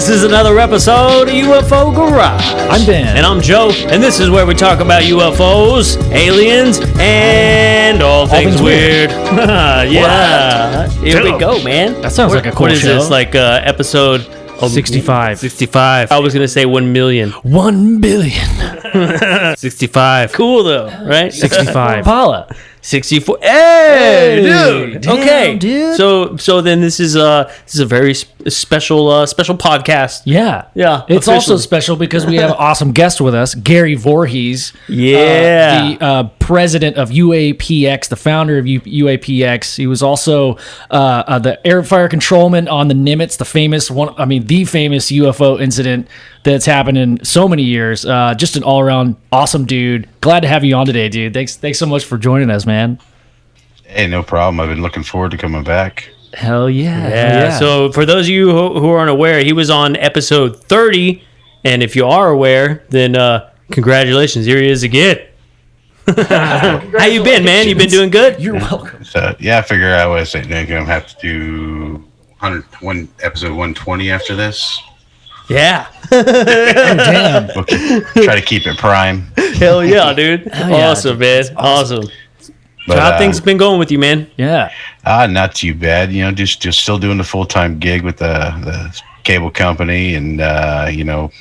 This is another episode of UFO Garage. I'm Ben. And I'm Joe. And this is where we talk about UFOs, aliens, and all things weird. Yeah. Here we go, man. That sounds like a cool What is show. this, like episode 65. 65. I was going to say 1 million. 1 billion. 65. Cool, though, right? 65. Paula. 64. Hey, dude. Damn, Okay. dude. So then this is a very special podcast. Yeah. Yeah, It's also officially. special because we have an awesome guest with us, Gary Voorhis. Yeah. The president of UAPX, the founder of UAPX. He was also the air fire controlman on the Nimitz, the famous UFO incident that's happened in so many years. Just an all-around awesome dude. Glad to have you on today, dude. Thanks so much for joining us, man. Hey, no problem. I've been looking forward to coming back. Hell yeah. Yeah. So for those of you who aren't aware, he was on episode 30, and if you are aware, then congratulations. Here he is again. How you been, man? You been doing good? You're welcome. So, yeah, I figure I was going to have to do episode 120 after this. Yeah. Damn. We'll try to keep it prime. Hell yeah, dude. yeah, Awesome, man. Awesome. But, So how things been going with you, man? Yeah. not too bad. You know, just still doing the full-time gig with the cable company and, trying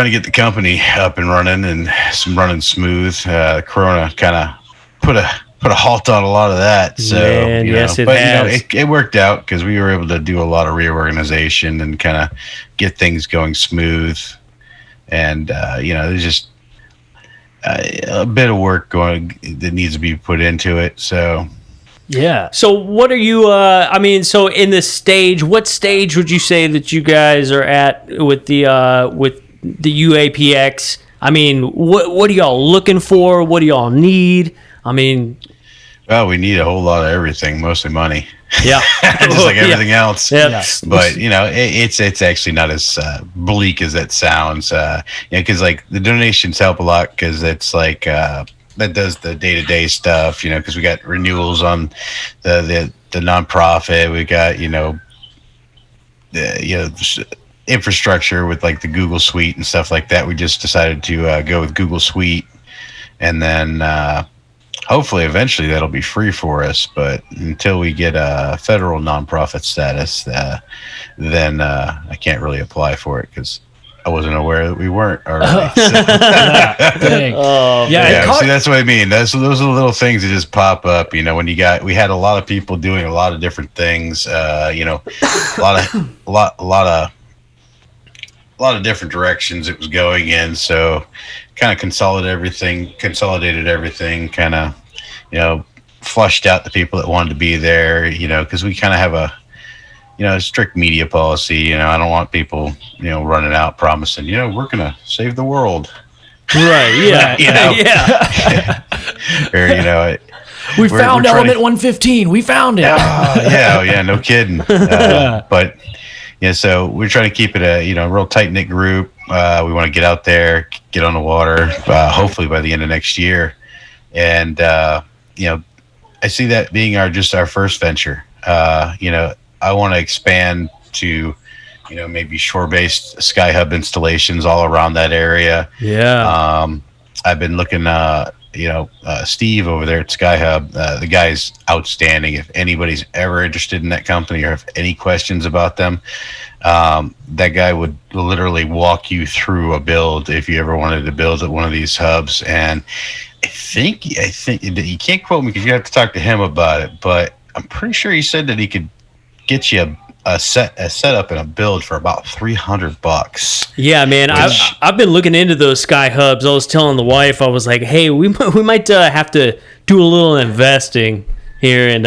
to get the company up and running and running smooth. Corona kind of put a halt on a lot of that. So, Man, yes, it has. It worked out because we were able to do a lot of reorganization and kind of get things going smooth. And, there's just a bit of work going that needs to be put into it. So, Yeah. So what are you, so in this stage, what stage would you say that you guys are at with the UAPX? I mean, what are y'all looking for? What do y'all need? I mean... Well, we need a whole lot of everything, mostly money. Yeah. Just like everything else. Yeah. But, it's actually not as bleak as that sounds. Because, like, the donations help a lot because it's, like, that does the day-to-day stuff, because we got renewals on the nonprofit. We got, the infrastructure with, like, the Google Suite and stuff like that. We just decided to go with Google Suite. And then... hopefully, eventually, that'll be free for us. But until we get a federal nonprofit status, then I can't really apply for it because I wasn't aware that we weren't already. Dang. See, that's what I mean. Those are the little things that just pop up. When we had a lot of people doing a lot of different things. A lot of different directions it was going in. So. Kind of consolidated everything, kind of, flushed out the people that wanted to be there, because we kind of have a strict media policy. I don't want people, running out promising, we're going to save the world. Right. Yeah. Yeah. Or, We found element 115. We found it. Yeah, no kidding. But, so we're trying to keep it a, real tight-knit group. We want to get out there, get on the water, hopefully by the end of next year. And, I see that being our first venture. I want to expand to, maybe shore-based Sky Hub installations all around that area. Yeah. I've been looking, Steve over there at Sky Hub, the guy's outstanding. If anybody's ever interested in that company or have any questions about them, that guy would literally walk you through a build if you ever wanted to build at one of these hubs. And I think you can't quote me because you have to talk to him about it, but I'm pretty sure he said that he could get you a setup and a build for about $300. Yeah, man. I've been looking into those Sky Hubs. I was telling the wife, I was like, hey, we might have to do a little investing here and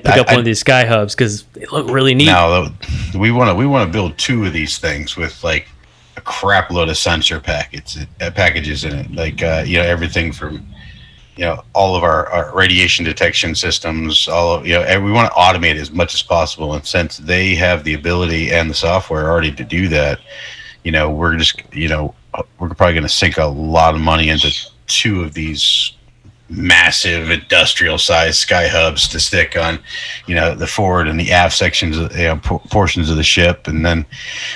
pick up one of these Sky Hubs because they look really neat. Now we want to build 2 of these things with like a crap load of sensor packages in it, like everything from all of our radiation detection systems, we want to automate as much as possible. And since they have the ability and the software already to do that, we're just we're probably going to sink a lot of money into 2 of these massive industrial sized sky hubs to stick on, the forward and the aft sections of, portions of the ship. And then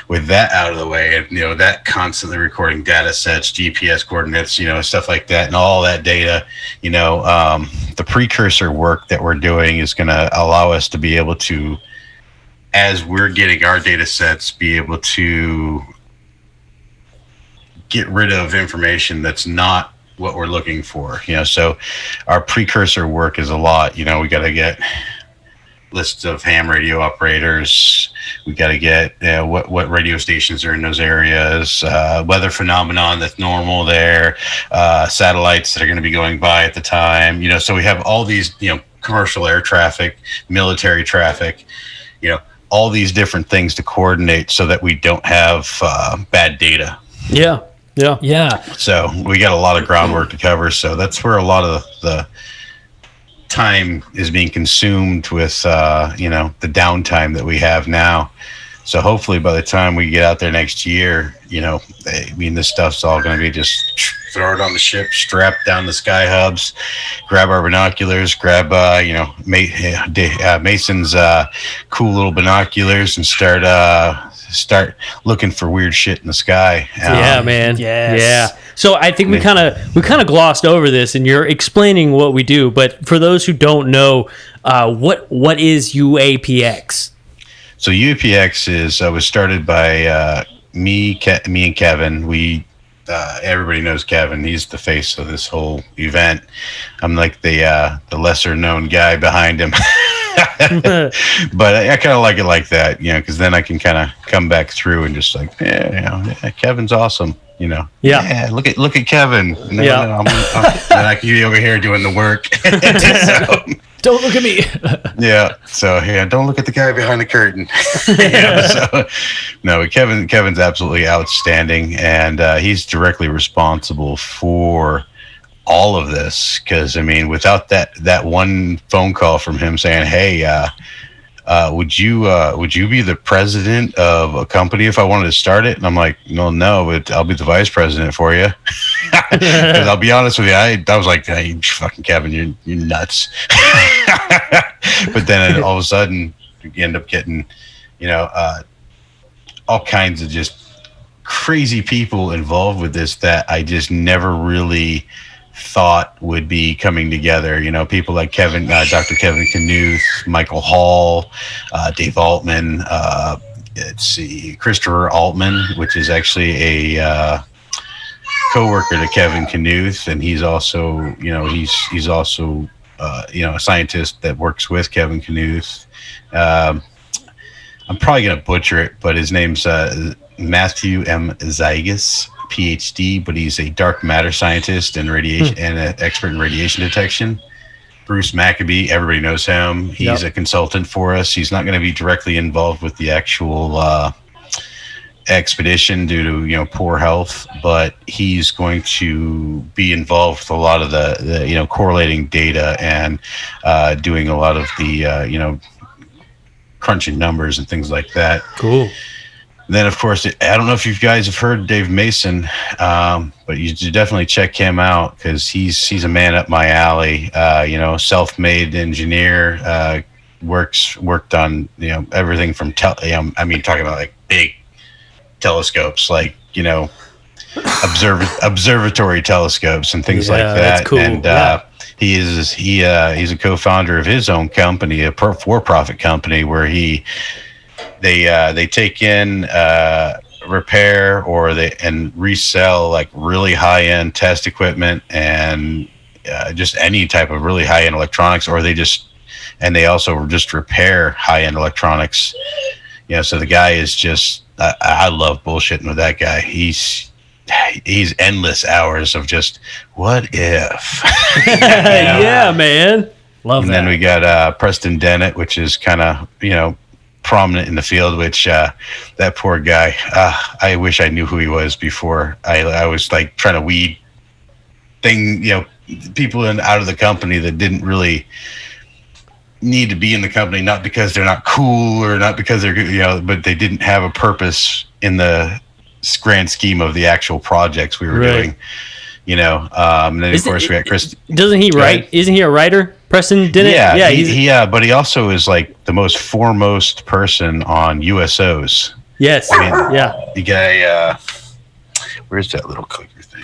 with that out of the way, and, that constantly recording data sets, GPS coordinates, stuff like that, and all that data, the precursor work that we're doing is going to allow us to be able to, as we're getting our data sets, be able to get rid of information that's not what we're looking for. So our precursor work is a lot. We got to get lists of ham radio operators. We got to get what radio stations are in those areas, weather phenomenon that's normal there, satellites that are going to be going by at the time. So we have all these, commercial air traffic, military traffic, all these different things to coordinate so that we don't have bad data. Yeah. So we got a lot of groundwork to cover. So that's where a lot of the time is being consumed with, the downtime that we have now. So hopefully by the time we get out there next year, this stuff's all going to be just throw it on the ship, strap down the sky hubs, grab our binoculars, grab, Mason's cool little binoculars and start looking for weird shit in the sky. Yeah, man. Yes. Yeah. So I think we kind of glossed over this, and you're explaining what we do. But for those who don't know, what is UAPX? So UAPX was started by me and Kevin. We everybody knows Kevin. He's the face of this whole event. I'm like the lesser known guy behind him. But I kind of like it like that, because then I can kind of come back through and just like, Kevin's awesome, Yeah, look at Kevin. No, then I can be over here doing the work. So, don't look at me. Don't look at the guy behind the curtain. No, Kevin's absolutely outstanding, and he's directly responsible for all of this, because without that one phone call from him saying, hey, would you be the president of a company if I wanted to start it? And I'm like, no, but I'll be the vice president for you. Because I'll be honest with you, I was like, hey, fucking Kevin, you're nuts. But then all of a sudden you end up getting all kinds of just crazy people involved with this that I just never really thought would be coming together. People like Kevin, Dr. Kevin Knuth, Michael Hall, Dave Altman, Christopher Altman, which is actually a co-worker to Kevin Knuth, and he's also, he's also a scientist that works with Kevin Knuth. I'm probably gonna butcher it, but his name's Matthew M. Zygas, PhD, but he's a dark matter scientist and radiation and an expert in radiation detection. Bruce Maccabee, everybody knows him. He's a consultant for us. He's not going to be directly involved with the actual expedition due to poor health, but he's going to be involved with a lot of the correlating data and doing a lot of the crunching numbers and things like that. Cool. Then, of course, I don't know if you guys have heard Dave Mason, but you should definitely check him out because he's a man up my alley. Self-made engineer, worked on everything from talking about like big telescopes, like observatory telescopes and things like that. That's cool. And he's a co-founder of his own company, a for-profit company where they take in, repair, and resell like really high-end test equipment and just any type of really high-end electronics, and they also just repair high-end electronics. So the guy is just, I love bullshitting with that guy. He's endless hours of just what if. Yeah, man. Love and that. Then we got Preston Dennett, which is kind of prominent in the field, which that poor guy, I wish I knew who he was before. I was like trying to weed people out of the company that didn't really need to be in the company, not because they're not cool or not because they're but they didn't have a purpose in the grand scheme of the actual projects we were doing. And then of course we got Chris. Doesn't he write? Isn't he a writer? Preston did it. Yeah, but he also is like the most foremost person on USOs. Yes. The guy. Where's that little clicker thing?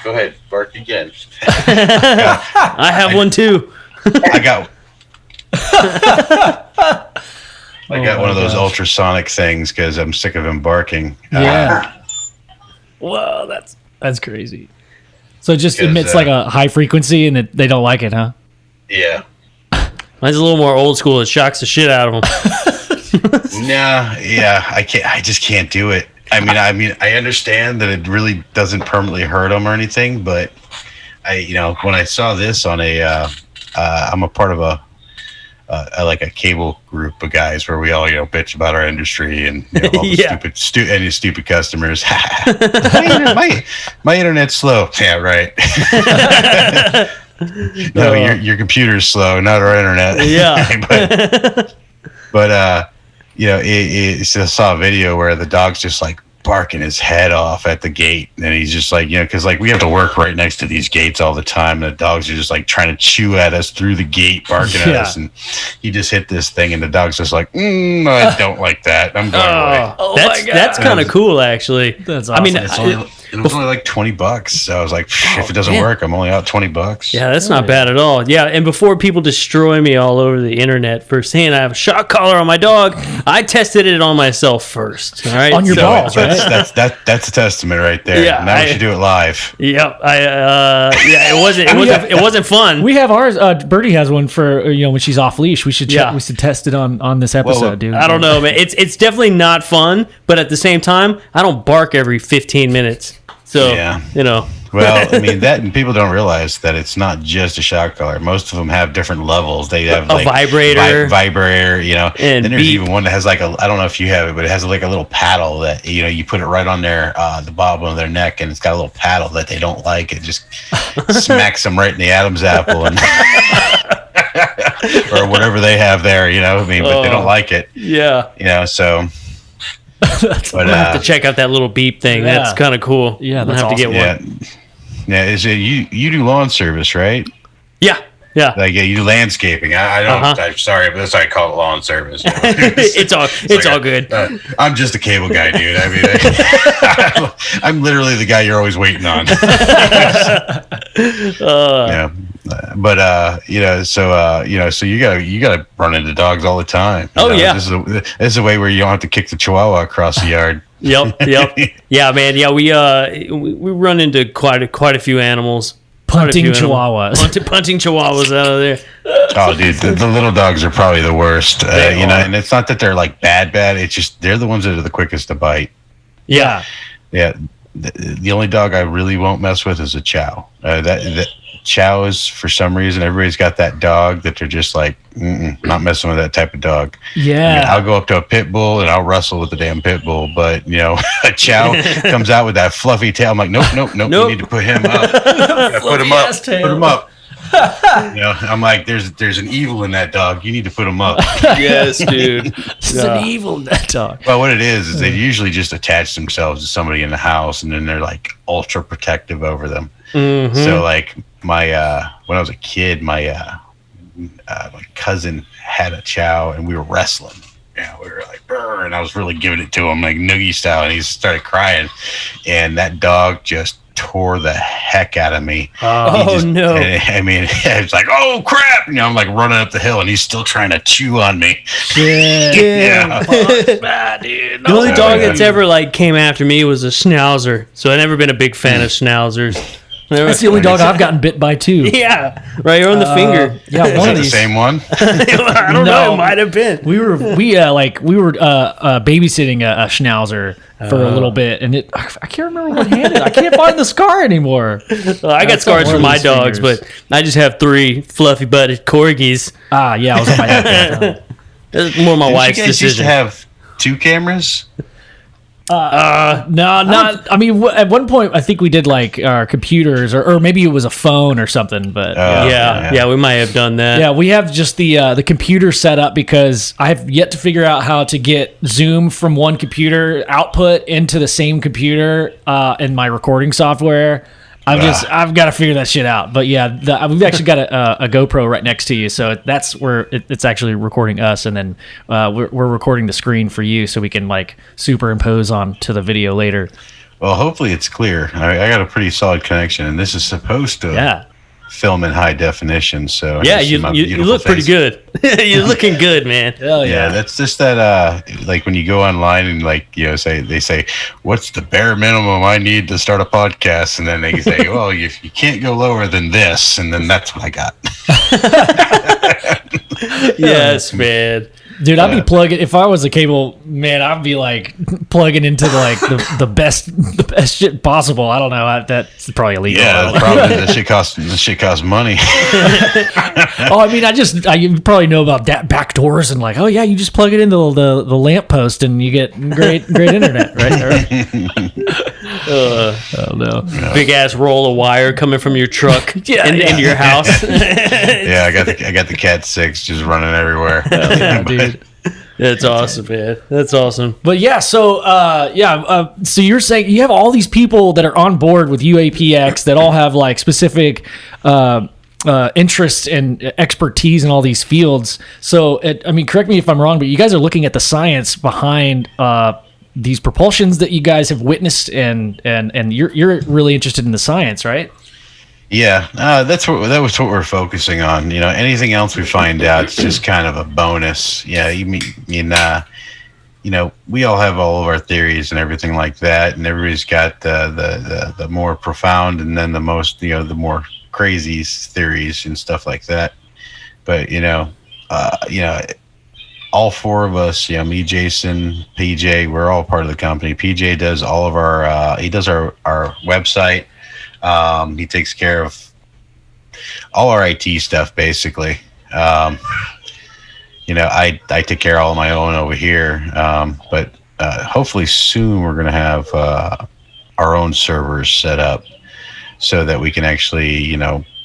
Go ahead, bark again. I have one too. I got one of those ultrasonic things because I'm sick of him barking. Yeah. Whoa, that's crazy. So it just emits like a high frequency, and they don't like it, huh? Yeah. Mine's a little more old school. It shocks the shit out of them. I can't. I just can't do it. I mean, I understand that it really doesn't permanently hurt them or anything, but when I saw this on I'm a part of a cable group of guys where we all bitch about our industry and all the stupid customers. my internet's slow. Yeah, right. No, your computer's slow, not our internet. Yeah. but I saw a video where the dog's just like barking his head off at the gate, and he's just like, because like we have to work right next to these gates all the time, and the dogs are just like trying to chew at us through the gate, barking at us, and he just hit this thing, and the dog's just like, I don't like that. I'm going away. Oh, that's kind of cool, actually. That's awesome. I mean, it was only like $20, so I was like, if it doesn't work, I'm only out $20. Yeah, that's not bad at all. Yeah, and before people destroy me all over the internet for saying I have a shock collar on my dog, I tested it on myself first. All right, on your balls, right? That's a testament right there. Yeah, now we should do it live. Yep. It wasn't fun. We have ours. Birdie has one for when she's off leash. We should check. We should test it on this episode, dude. I don't know, man. It's definitely not fun, but at the same time, I don't bark every 15 minutes. So Well, I mean that, and people don't realize that it's not just a shock collar. Most of them have different levels. They have a vibrator, vibrator, and then there's even one that has like I don't know if you have it, but it has like a little paddle that you put it right on their the bottom of their neck, and it's got a little paddle that they don't like. It just smacks them right in the Adam's apple, and or whatever they have there, but they don't like it. Yeah. So. But I have to check out that little beep thing. Yeah. That's kind of cool. Yeah, that's have awesome. to get one. Yeah. Is it you do lawn service, right? Yeah. Like you do landscaping. I don't. I'm sorry, but that's why I call it lawn service. It's all good. I'm just a cable guy, dude. I mean, I'm literally the guy you're always waiting on. Yeah. But so you gotta run into dogs all the time. This is a way where you don't have to kick the Chihuahua across the yard. Yep. Yeah, man. Yeah, we run into quite a few animals. Punting chihuahuas. Punting chihuahuas out of there. Oh, dude, the little dogs are probably the worst. And it's not that they're like bad. It's just they're the ones that are the quickest to bite. Yeah. Yeah. The only dog I really won't mess with is a chow. That chows, for some reason, everybody's got that dog that they're just like, not messing with that type of dog. Yeah. I'll go up to a pit bull and I'll wrestle with the damn pit bull, but a chow comes out with that fluffy tail. I'm like, nope. You need to put him up. Put him up. I'm like, there's an evil in that dog. You need to put him up. Yes, dude. There's an evil in that dog. Well, what it is they usually just attach themselves to somebody in the house, and then they're like ultra protective over them. Mm-hmm. So like my when I was a kid, my cousin had a chow, and we were wrestling. We were like, brr, and I was really giving it to him like noogie style, and he started crying, and that dog just tore the heck out of me. No. I mean, it's like, oh crap, I'm like running up the hill, and he's still trying to chew on me. Yeah. The only dog that's ever like came after me was a schnauzer, so I've never been a big fan of schnauzers. That's the only dog I've gotten bit by too. Yeah, right on the finger. Yeah, one of these. The same one. I don't know. It might have been. We were babysitting a schnauzer for a little bit, and I can't remember what handed. I can't find the scar anymore. I got scars from my dogs, but I just have 3 fluffy-butted corgis. Yeah, I was on my iPad. That's more my wife's you guys decision. Used to have 2 cameras. No, not. I mean, at one point, I think we did like our computers, or maybe it was a phone or something. But yeah, we might have done that. Yeah, we have just the computer set up because I have yet to figure out how to get Zoom from one computer output into the same computer in my recording software. I've got to figure that shit out. But yeah, we've actually got a GoPro right next to you, so that's where it's actually recording us, and then we're recording the screen for you, so we can like superimpose onto the video later. Well, hopefully it's clear. I got a pretty solid connection, and this is supposed to film in high definition. So yeah, you look pretty good. You're looking good, man. Hell yeah, that's just that. Like when you go online and like they say, what's the bare minimum I need to start a podcast, and then they say, well, you can't go lower than this, and then that's what I got. Yes, man. Dude, I'd be plugging if I was a cable man. I'd be like plugging into like the best shit possible. I don't know. That's probably illegal. Yeah, probably the shit costs money. Oh, I mean, you probably know about that back doors and like, oh yeah, you just plug it into the lamp post and you get great internet, right? Oh no, big ass roll of wire coming from your truck into your house. Yeah, I got the Cat 6 just running everywhere. Yeah, dude. That's awesome, man. That's awesome. But yeah, so so you're saying you have all these people that are on board with UAPX that all have like specific interests and expertise in all these fields. So, I mean, correct me if I'm wrong, but you guys are looking at the science behind these propulsions that you guys have witnessed, and you're really interested in the science, right? Yeah, that was what we're focusing on. You know, anything else we find out, it's just kind of a bonus. Yeah, we all have all of our theories and everything like that, and everybody's got the more profound and then the most, the more crazy theories and stuff like that. But all four of us, me, Jason, PJ, we're all part of the company. PJ does all of our our website. He takes care of all our IT stuff, basically. I take care of all my own over here. But hopefully soon we're going to have our own servers set up so that we can actually,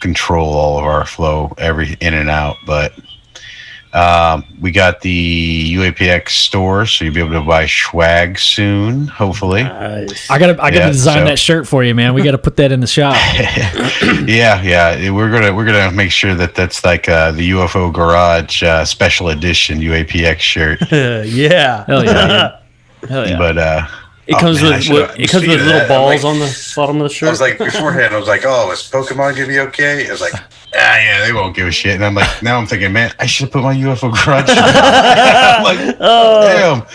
control all of our flow every in and out. But we got the UAPX store, so you'll be able to buy swag soon, hopefully. Nice. I gotta design that shirt for you, man. We got to put that in the shop. Yeah. We're gonna make sure that's like the UFO Garage special edition UAPX shirt. Yeah. Hell yeah. Hell yeah. But it comes with little balls on the bottom of the shirt. I was like, beforehand, is Pokemon gonna be okay? I was like, yeah, they won't give a shit. And I'm like, now I'm thinking, man, I should have put my UFO Garage shirt on. I'm like, damn.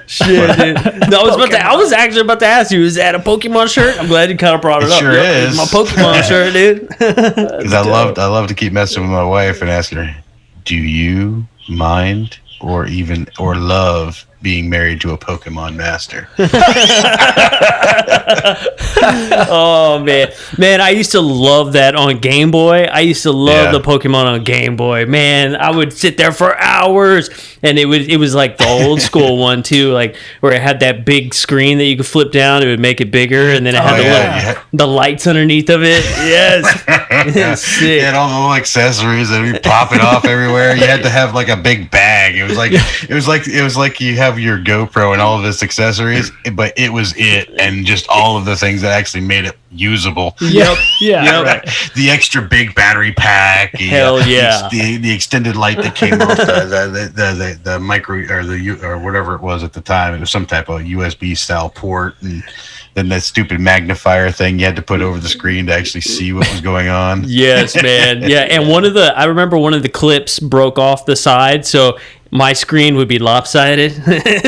Shit, dude. No, I was actually about to ask you, is that a Pokemon shirt? I'm glad you kind of brought it up. Sure is. It's my Pokemon shirt, dude. Because I love to keep messing with my wife and asking her, do you mind or love being married to a Pokemon master? Oh man, I used to love that on Game Boy. I used to love the Pokemon on Game Boy. Man, I would sit there for hours, and it was like the old school one too, like where it had that big screen that you could flip down. It would make it bigger, and then it had the lights underneath of it. Yes, sick. You had all the little accessories that would be popping off everywhere. You had to have like a big bag. It was like you have your GoPro and all of its accessories, but it was it, and just all of the things that actually made it usable. Yep. Right. The extra big battery pack. Hell yeah. The extended light that came off the micro or whatever it was at the time. It was some type of USB style port, and then that stupid magnifier thing you had to put over the screen to actually see what was going on. Yes, man. Yeah, and I remember one of the clips broke off the side, so my screen would be lopsided.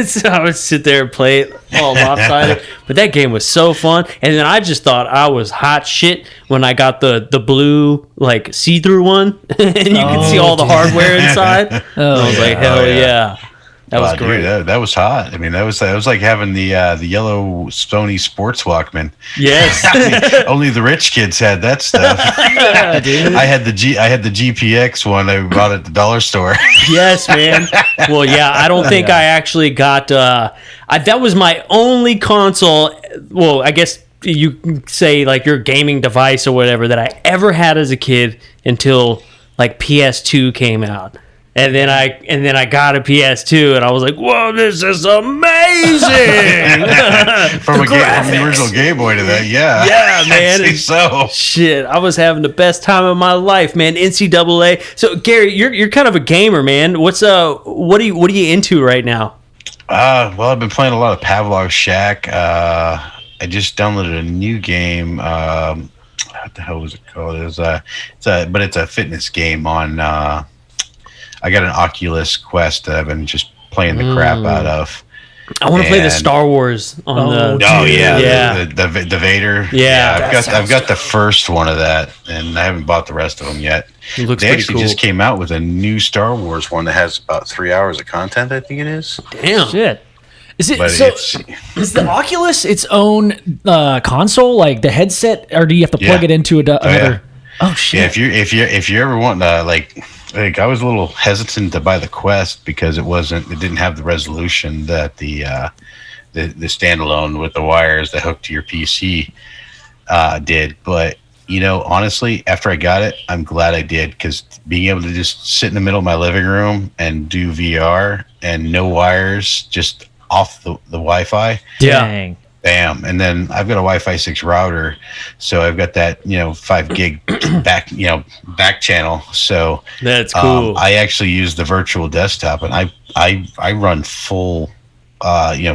So I would sit there and play it all lopsided. But that game was so fun. And then I just thought I was hot shit when I got the blue, like, see-through one. And you could see all the hardware inside. I was like, hell yeah. That was great. Dude, that was hot. I mean, that was like having the yellow Sony Sports Walkman. Yes. I mean, only the rich kids had that stuff. Yeah, dude. I had the GPX one. I bought at the dollar store. Yes, man. Well, yeah, I don't think I actually got. That was my only console. Well, I guess you can say like your gaming device or whatever that I ever had as a kid until like PS2 came out. And then I got a PS2, and I was like, "Whoa, this is amazing!" amazing. From the original Game Boy to that, from the original Game Boy to that, yeah. Yeah, man. I'd say so. Shit, I was having the best time of my life, man. NCAA. So, Gary, you're kind of a gamer, man. What are you into right now? Well, I've been playing a lot of Pavlov's Shack. I just downloaded a new game. What the hell was it called? It's a fitness game on. I got an Oculus Quest that I've been just playing the crap out of. I want to play the Star Wars on the. Oh yeah, the Vader. Yeah, I've got the first one of that, and I haven't bought the rest of them yet. It looks they pretty actually cool. just came out with a new Star Wars one that has about 3 hours of content. I think it is. Damn. Shit. Is it But so? it's Is the Oculus its own console, like the headset, or do you have to plug Yeah. it into another? Yeah. Oh shit! Yeah, if you ever want like I was a little hesitant to buy the Quest because it didn't have the resolution that the standalone with the wires that hook to your PC did. But honestly, after I got it, I'm glad I did, because being able to just sit in the middle of my living room and do VR and no wires, just off the Wi-Fi. Yeah. Dang. Bam. And then I've got a Wi-Fi 6 router, so I've got that 5 gig back channel. So That's cool. I actually use the virtual desktop, and I run full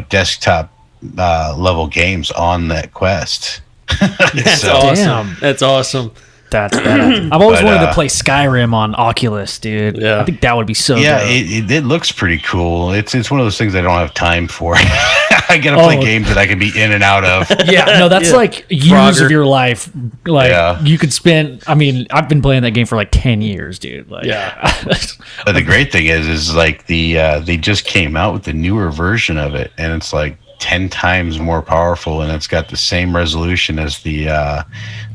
desktop level games on that Quest. That's So- awesome. Damn. That's awesome. That's badass. I've always But, wanted to play Skyrim on Oculus, dude. Yeah. I think that would be so Yeah, dope. it looks pretty cool. It's one of those things I don't have time for. I gotta play games that I can be in and out of. Yeah, no, that's Yeah. like years Frogger. of your life. Like Yeah. you could spend. I mean, I've been playing that game for like 10 years, dude. Like, Yeah. But the great thing is like they just came out with the newer version of it, and it's like 10 times more powerful, and it's got the same resolution as the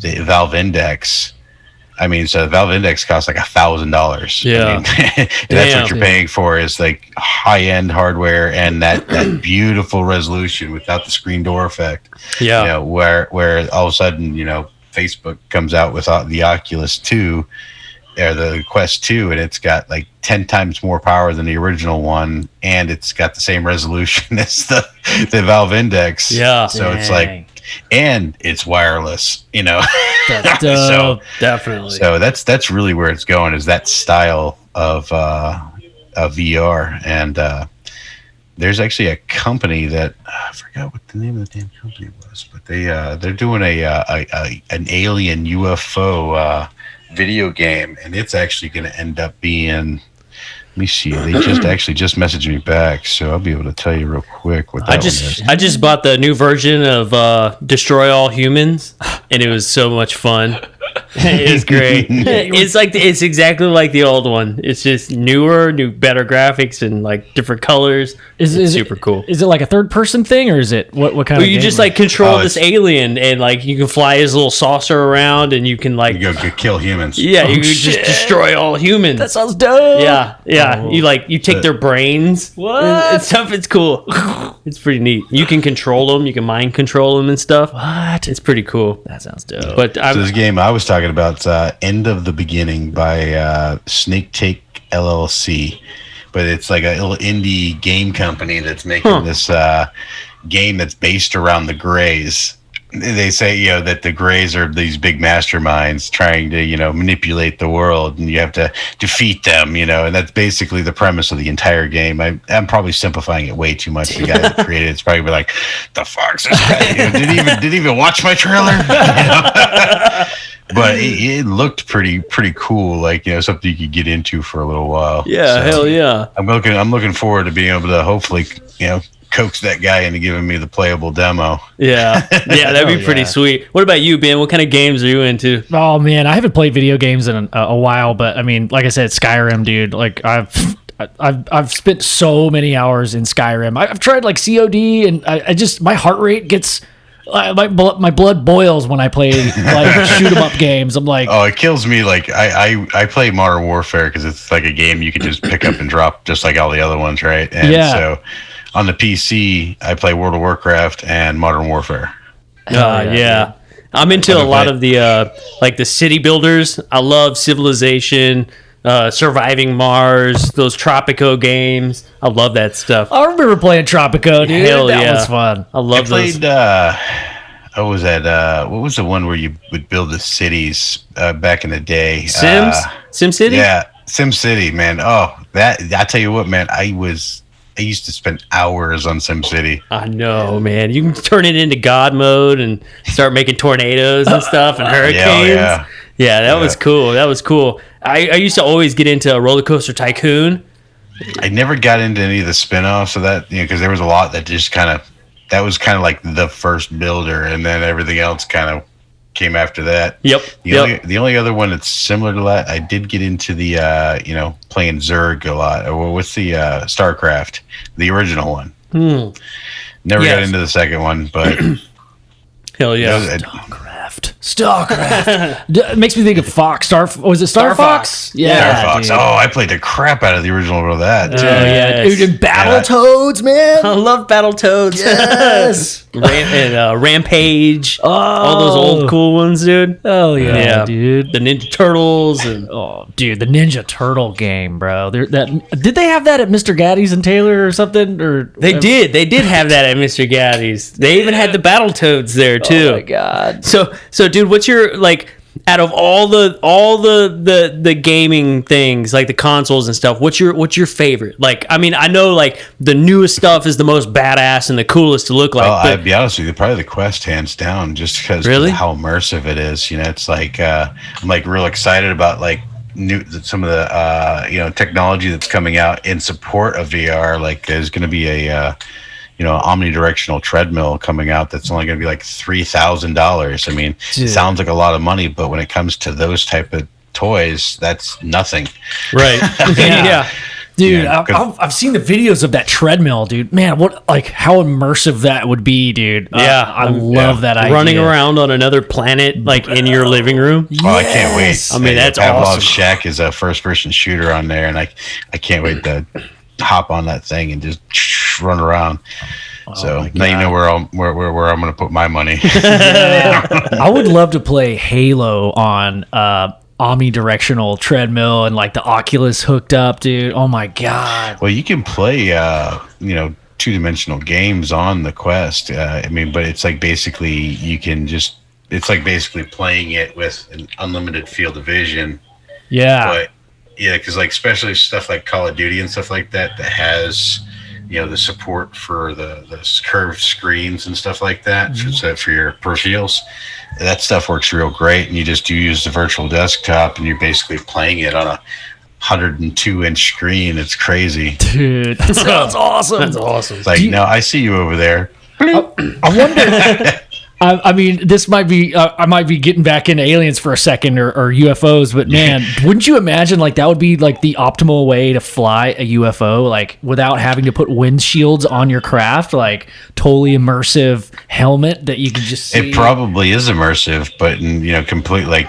Valve Index. I mean, so the Valve Index costs like $1,000. Yeah. I mean, and that's what you're paying for, is like high-end hardware and that beautiful resolution without the screen door effect. Yeah. Where all of a sudden, Facebook comes out with the Oculus 2 or the Quest 2, and it's got like 10 times more power than the original one, and it's got the same resolution as the Valve Index. Yeah. So it's Dang. like, and it's wireless, That's So dope. Definitely. so that's really where it's going, is that style of VR. And there's actually a company that I forgot what the name of the damn company was, but they're doing an alien UFO video game, and it's actually going to end up being. Let me see. They just messaged me back, so I'll be able to tell you real quick what that one is. I just bought the new version of Destroy All Humans, and it was so much fun. It was great. It's exactly like the old one. It's just better graphics, and like different colors. It's super cool. Is it like a third person thing, or is it what kind Well, of? you game just is like control Oh, this alien, and like you can fly his little saucer around, and you can like You go kill humans. you can just shit. destroy all humans. That sounds dope. Yeah. Oh. You take their brains. What? And stuff. It's cool. It's pretty neat. You can control them. You can mind control them and stuff. What? It's pretty cool. That sounds dope. But So this game I was talking about, End of the Beginning by Snake Take LLC, but it's like a little indie game company that's making this game that's based around the Greys. They say that the Greys are these big masterminds trying to manipulate the world, and you have to defeat them. And that's basically the premise of the entire game. I'm probably simplifying it way too much. The guy that created it's probably like, the fuck's this guy? Didn't even watch my trailer. But it looked pretty cool, like something you could get into for a little while. yeah, So hell yeah. I'm looking forward to being able to hopefully coax that guy into giving me the playable demo. Yeah. Yeah, that'd be Oh, pretty yeah. sweet. What about you, Ben? What kind of games are you into? Oh man, I haven't played video games in a while, but I mean, like I said, Skyrim, dude. Like I've spent so many hours in Skyrim. I've tried like COD, and I just my heart rate gets. My blood boils when I play like shoot 'em up games. I'm like, Oh, it kills me. Like I play Modern Warfare because it's like a game you can just pick up and drop, just like all the other ones, right? And Yeah. so on the PC, I play World of Warcraft and Modern Warfare. Yeah. I'm into I've a been lot playing- of the like the city builders. I love Civilization, Surviving Mars, those Tropico games. I love that stuff. I remember playing Tropico, dude. Hell that yeah. was fun. I love those. What was that? What was the one where you would build the cities back in the day? Sims? SimCity? Yeah, SimCity, man. Oh, I tell you what, man. I used to spend hours on SimCity. I know, man. You can turn it into God mode and start making tornadoes and stuff and hurricanes. Yeah, that was cool. That was cool. I used to always get into Roller Coaster Tycoon. I never got into any of the spin-offs of that, because there was a lot that just that was kind of like the first builder, and then everything else kind of came after that. Yep. The only other one that's similar to that, I did get into the playing Zerg a lot. Or what's the StarCraft, the original one? Never got into the second one, but hell yeah. StarCraft. It makes me think of Fox. Was it Star Fox? Yeah, Star Fox. Dude. Oh, I played the crap out of the original of that. Oh, yeah. Dude, and Battletoads, man. I love Battletoads. Yes. Rampage. All those old cool ones, dude. Oh, yeah, dude. The Ninja Turtles. And dude, the Ninja Turtle game, bro. Did they have that at Mr. Gaddy's and Taylor or something? Or They did. They did have that at Mr. Gaddy's. They even had the Battletoads there, too. Oh, my God. So, dude, what's your, like, out of all the gaming things, like the consoles and stuff, what's your favorite? Like, I mean, I know, like, the newest stuff is the most badass and the coolest to look like. Well, I'd be honest with you, probably the Quest, hands down, just because of how immersive it is. It's like, I'm, like, real excited about, like, some of the, technology that's coming out in support of VR. Like, there's going to be a... omnidirectional treadmill coming out that's only going to be like $3,000. I mean, it sounds like a lot of money, but when it comes to those type of toys, that's nothing. Right. Yeah. Dude, I've seen the videos of that treadmill, dude. Man, how immersive that would be, dude. Yeah. I love that idea. Running around on another planet, like in your living room. Yes. Oh, I can't wait. I mean, that's Pavlov's awesome. Shack is a first-person shooter on there, and I can't wait to hop on that thing and just run around. So now you know where I'm going to put my money. I would love to play Halo on omnidirectional treadmill and like the Oculus hooked up, dude. Oh my God. Well, you can play two-dimensional games on the Quest. But it's like basically it's like basically playing it with an unlimited field of vision. Yeah. But yeah, because like especially stuff like Call of Duty and stuff like that has the support for the curved screens and stuff like that for your peripherals. That stuff works real great, and you use the virtual desktop, and you're basically playing it on a 102-inch screen. It's crazy, dude. That sounds awesome. That's awesome. It's like, I see you over there. I wonder. I mean, this might be. I might be getting back into aliens for a second or UFOs, but man, wouldn't you imagine like that would be like the optimal way to fly a UFO, like without having to put windshields on your craft, like totally immersive helmet that you can just see. It probably is immersive, but complete like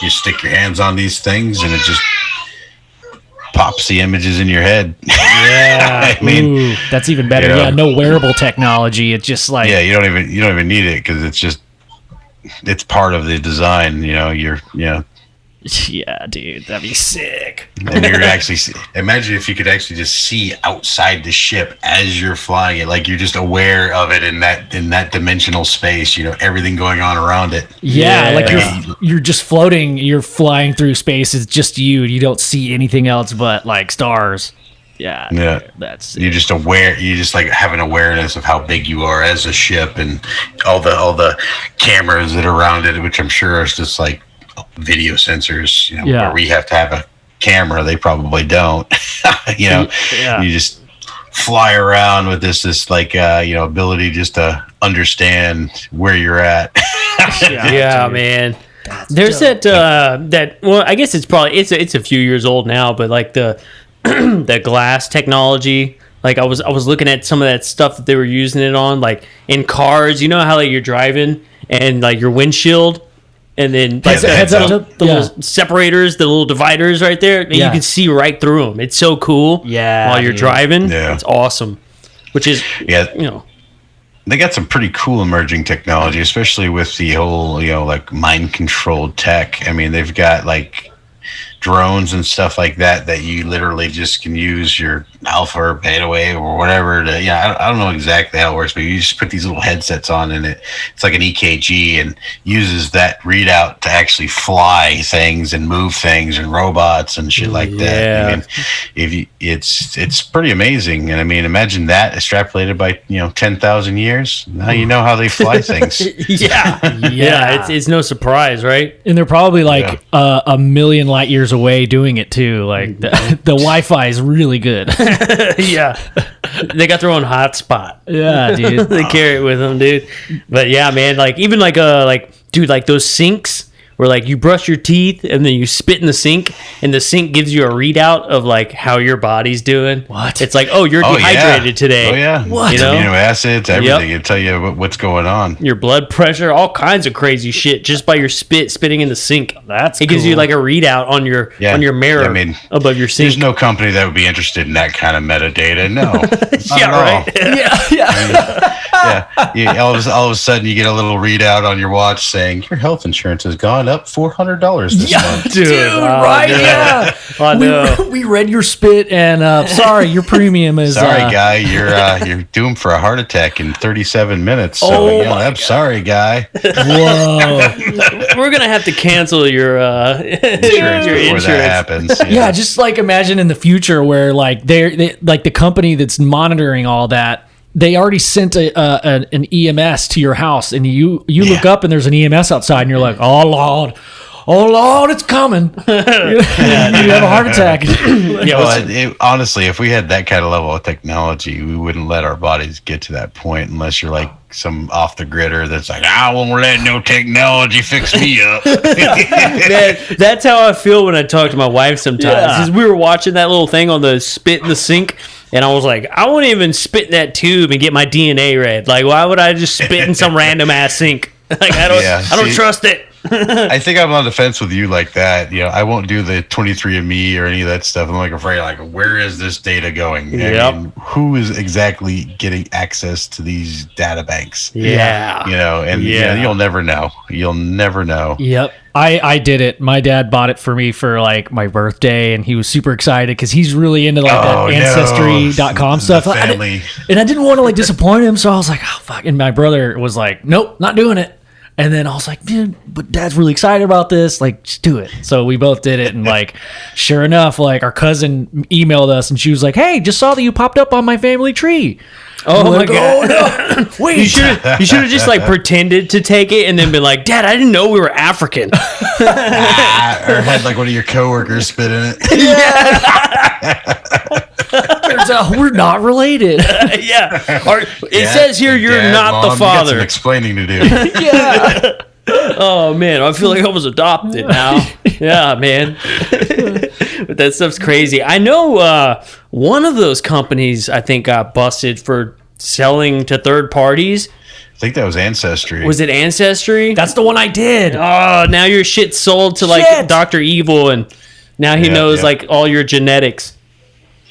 you stick your hands on these things and it just pops the images in your head. Yeah. I mean, ooh, that's even better. Yeah, no wearable technology. It's just like you don't even need it because it's part of the design. Yeah, dude, that'd be sick. And you're actually imagine if you could actually just see outside the ship as you're flying it, like you're just aware of it in that dimensional space. Everything going on around it. Yeah, like you're just floating. You're flying through space. It's just you. You don't see anything else but like stars. Yeah, yeah. That's you're just aware. You just like have an awareness of how big you are as a ship and all the cameras that are around it, which I'm sure is just like video sensors, where we have to have a camera, they probably don't. You just fly around with this like ability just to understand where you're at. Yeah, man. There's that well, I guess it's probably it's a few years old now, but like the the glass technology. Like I was looking at some of that stuff that they were using it on, like in cars. You know how like you're driving and like your windshield. And then like the little separators, the little dividers right there, and you can see right through them. It's so cool. Yeah, while you're driving, yeah, it's awesome. Which is they got some pretty cool emerging technology, especially with the whole like mind controlled tech. I mean, they've got like drones and stuff like that you literally just can use your alpha or beta wave or whatever to, I don't know exactly how it works, but you just put these little headsets on and it's like an EKG and uses that readout to actually fly things and move things and robots and shit like that. I mean, it's pretty amazing. And I mean, imagine that extrapolated by 10,000 years. Now you know how they fly things. It's no surprise, right? And they're probably like a million light years away doing it too. Like the Wi-Fi is really good. Yeah, they got their own hotspot. Yeah, dude. They carry it with them, dude. But yeah, man, like even like dude, like those sinks where like you brush your teeth and then you spit in the sink and the sink gives you a readout of like how your body's doing. What? It's like, oh, you're dehydrated today. Oh yeah. What? You know? Amino acids, everything. It'll tell you what's going on. Your blood pressure, all kinds of crazy shit just by your spitting in the sink. That's it gives you like a readout on your mirror above your sink. There's no company that would be interested in that kind of metadata. No. Yeah. All of a sudden you get a little readout on your watch saying your health insurance has gone up $400 this month. Dude, right? Yeah. I know. We read your spit and sorry, your premium is sorry, guy, you're doomed for a heart attack in 37 minutes. So I'm sorry, guy. Whoa. We're gonna have to cancel your insurance before that happens. Yeah, just like imagine in the future where like they like the company that's monitoring all that, they already sent an EMS to your house, and you look up and there's an EMS outside, and you're like, oh Lord, it's coming. You have a heart attack. Honestly, if we had that kind of level of technology, we wouldn't let our bodies get to that point unless you're like some off the gritter that's like, I won't let no technology fix me up. Man, that's how I feel when I talk to my wife sometimes. Because we were watching that little thing on the spit in the sink, and I was like, I won't even spit in that tube and get my DNA read. Like, why would I just spit in some random ass sink? Like, I don't trust it. I think I'm on the fence with you like that. I won't do the 23andMe or any of that stuff. I'm like afraid, like, where is this data going? I mean, who is exactly getting access to these data banks? Yeah. You'll never know. You'll never know. Yep. I did it. My dad bought it for me for like my birthday, and he was super excited because he's really into like that Ancestry.com stuff. I didn't want to like disappoint him, so I was like, oh fuck. And my brother was like, nope, not doing it. And then I was like, dude, but Dad's really excited about this. Like, just do it. So we both did it. And like, sure enough, like our cousin emailed us and she was like, hey, just saw that you popped up on my family tree. Oh my God. Oh, no. Wait. You should have just like pretended to take it and then been like, Dad, I didn't know we were African. Or had like one of your coworkers spit in it. Turns out we're not related. It says here you're not Mom, the father. You got some explaining to do. Yeah. Oh man, I feel like I was adopted now. Yeah, man. But that stuff's crazy. I know one of those companies I think got busted for selling to third parties. I think that was Ancestry. Was it Ancestry? That's the one I did. Oh, now your shit's sold to like Dr. Evil, and now he knows like all your genetics.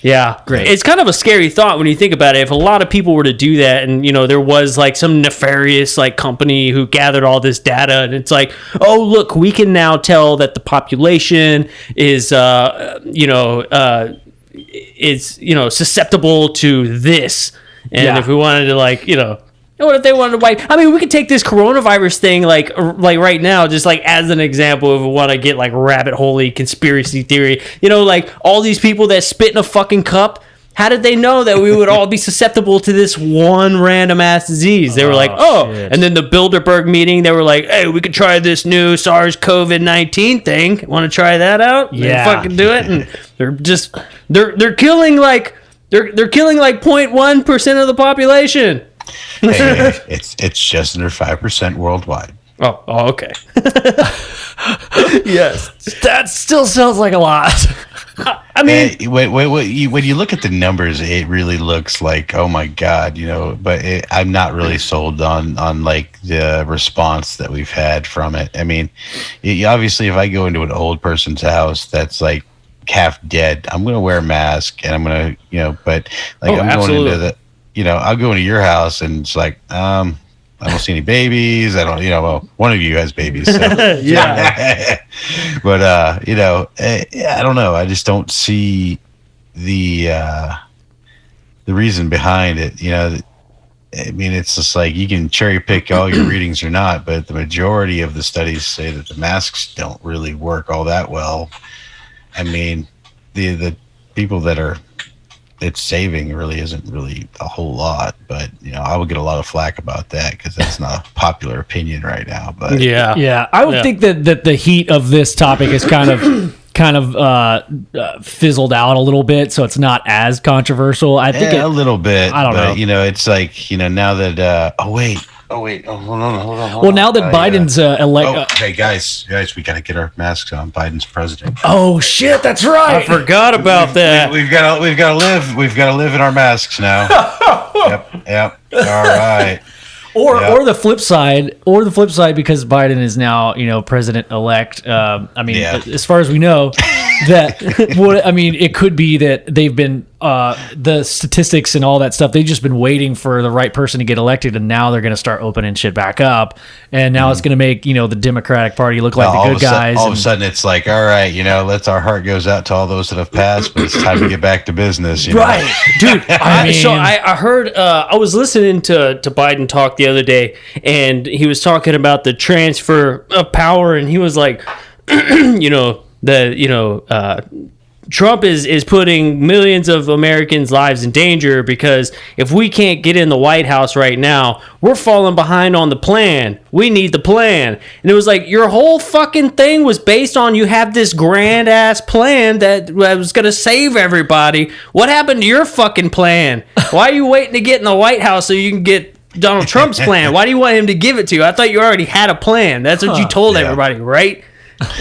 Yeah, great. It's kind of a scary thought when you think about it. If a lot of people were to do that, and there was like some nefarious like company who gathered all this data, and it's like, oh look, we can now tell that the population is susceptible to this, and if we wanted to like what if they wanted to wipe? I mean, we could take this coronavirus thing like right now, just like as an example if we want to get like rabbit hole-y conspiracy theory. Like all these people that spit in a fucking cup. How did they know that we would all be susceptible to this one random ass disease? They were like, shit. And then the Bilderberg meeting, they were like, hey, we could try this new SARS-CoV-19 thing. Want to try that out? Yeah, they fucking do it, and they're killing like 0.1% of the population. Hey, it's just under 5% worldwide. Oh, okay. Yes, that still sounds like a lot. I mean, when you look at the numbers, it really looks like, oh my God, But I'm not really sold on like the response that we've had from it. I mean, obviously, if I go into an old person's house that's like half dead, I'm gonna wear a mask and I'm gonna, but like I'm absolutely. going into I'll go into your house and it's like, I don't see any babies. I don't, well, one of you has babies. So. Yeah. But, I don't know. I just don't see the reason behind it. I mean, it's just like you can cherry pick all your readings or not, but the majority of the studies say that the masks don't really work all that well. I mean, the people that it's saving really isn't really a whole lot, but I would get a lot of flack about that because that's not a popular opinion right now. But yeah, I would think that the heat of this topic is kind of fizzled out a little bit, so it's not as controversial. I think a little bit. I don't know. It's like now that hold on. Well, now that Biden's hey guys, we got to get our masks on. Biden's president. Oh shit, that's right. I forgot about that. We've got to live in our masks now. Yep. All right. Or the flip side, because Biden is now, president-elect. As far as we know, it could be that they've been the statistics and all that stuff. They've just been waiting for the right person to get elected, and now they're going to start opening shit back up. And now it's going to make the Democratic Party look like the good guys. All of a sudden, it's like, all right, our heart goes out to all those that have passed, but it's time to get back to business. Right, dude. I heard. I was listening to Biden talk the other day, and he was talking about the transfer of power, and he was like, Trump is putting millions of Americans' lives in danger because if we can't get in the White House right now, we're falling behind on the plan. We need the plan. And it was like your whole fucking thing was based on you have this grand ass plan that was going to save everybody. What happened to your fucking plan? Why are you waiting to get in the White House so you can get Donald Trump's plan? Why do you want him to give it to you? I thought you already had a plan. That's what you told everybody, right?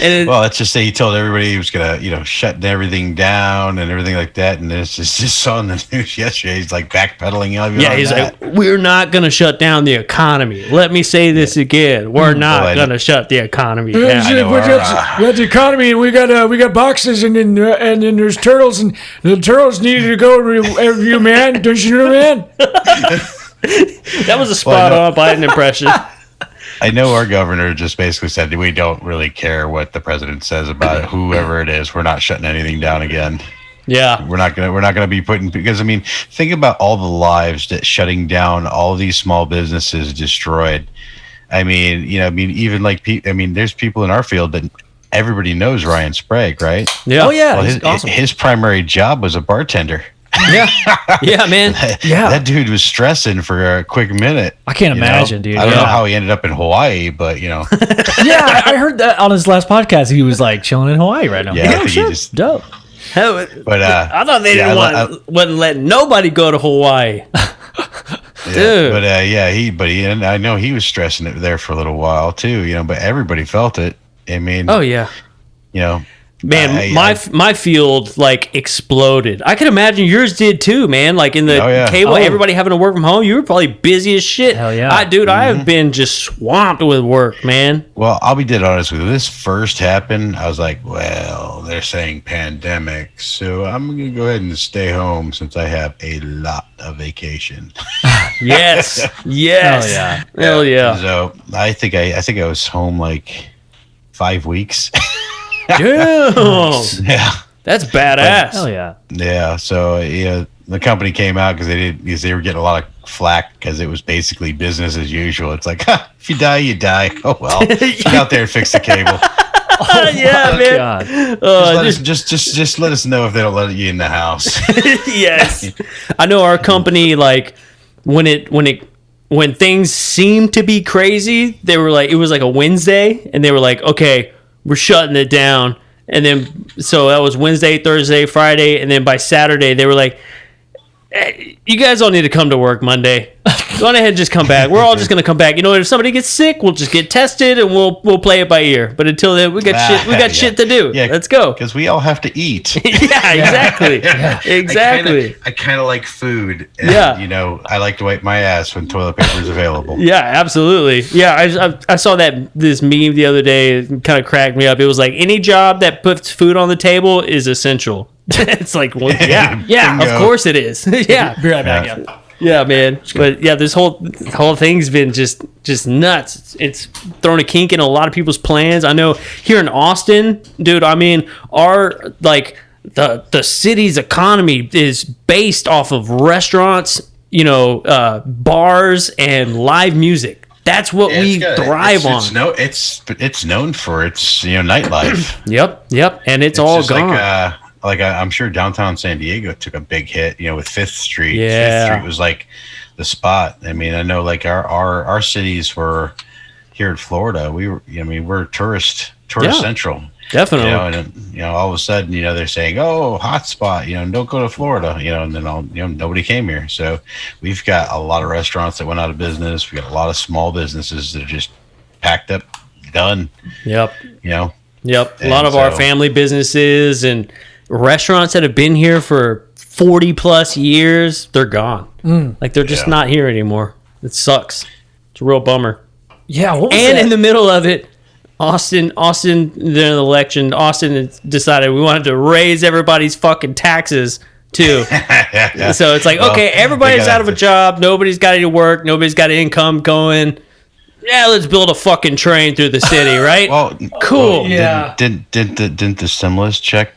Well, let's just say he told everybody he was gonna, shut everything down and everything like that, and it's just saw in the news yesterday. He's like backpedaling. He's like, we're not gonna shut down the economy. Let me say this again: we're not gonna shut the economy down. We got the economy, and we got boxes, and then there's turtles, and the turtles need to go review, man. Don't you know, man? That was a spot on Biden impression. I know our governor just basically said we don't really care what the president says about it, whoever it is. We're not shutting anything down again. Yeah, we're not gonna be putting, because think about all the lives that shutting down all these small businesses destroyed. Even like there's people in our field that everybody knows Ryan Sprague, right? Yeah. Oh yeah, well, his primary job was a bartender. Yeah, man. Yeah, that dude was stressing for a quick minute. I can't imagine, dude. I don't know how he ended up in Hawaii, but Yeah, I heard that on his last podcast. He was like chilling in Hawaii right now. Yeah, I think he just dope. But I thought they wasn't letting nobody go to Hawaii. Dude. But I know he was stressing it there for a little while too. But everybody felt it. Oh yeah. Man, my field like exploded. I could imagine yours did too, man. Like in the cable, everybody having to work from home. You were probably busy as shit. Hell yeah, I have been just swamped with work, man. Well, I'll be dead honest with you. When this first happened, I was like, well, they're saying pandemic, so I'm gonna go ahead and stay home since I have a lot of vacation. Yes. Hell yeah. So I think I was home like 5 weeks. Damn. Yeah, that's badass. Hell yeah. Yeah. So the company came out because they were getting a lot of flack because it was basically business as usual. It's like, if you die, you die. Oh well, get out there and fix the cable. Yeah, man. Just let us know if they don't let you in the house. Yes, I know our company. Like when things seemed to be crazy, they were like, it was like a Wednesday, and they were like, okay, we're shutting it down. And then, so that was Wednesday, Thursday, Friday. And then by Saturday, they were like, hey, you guys all need to come to work Monday. Go on ahead and just come back. We're all just going to come back. If somebody gets sick, we'll just get tested and we'll play it by ear. But until then, we got shit to do. Yeah, let's go. Because we all have to eat. Yeah, exactly. Exactly. I kind of like food. And, I like to wipe my ass when toilet paper is available. Yeah, absolutely. Yeah, I saw this meme the other day. It kind of cracked me up. It was like, any job that puts food on the table is essential. It's like, well, yeah, of course it is. Yeah. Be right back. Yeah. Yeah, man. But yeah, this whole thing's been just nuts. It's thrown a kink in a lot of people's plans. I know here in Austin, dude. I mean, our like the city's economy is based off of restaurants, bars and live music. That's what we thrive on. It's known for its nightlife. Yep, and it's all gone. Like I'm sure downtown San Diego took a big hit, with Fifth Street. Yeah. Fifth Street was like the spot. I mean, I know like our cities were here in Florida. We're tourist central. Definitely. And all of a sudden, they're saying, "Oh, hot spot, don't go to Florida," and then nobody came here. So we've got a lot of restaurants that went out of business. We got a lot of small businesses that are just packed up, done. Yep. Yep. A And lot of our family businesses and restaurants that have been here for 40 plus years, they're gone. Like they're just not here anymore. It sucks. It's a real bummer. Yeah. What was And that? in the middle of it, Austin, the election, Austin decided we wanted to raise everybody's fucking taxes too. So it's like, okay, everybody's out of a job. Nobody's got any work. Nobody's got income going. Yeah, let's build a fucking train through the city, right? Well, cool. Yeah. Didn't the stimulus check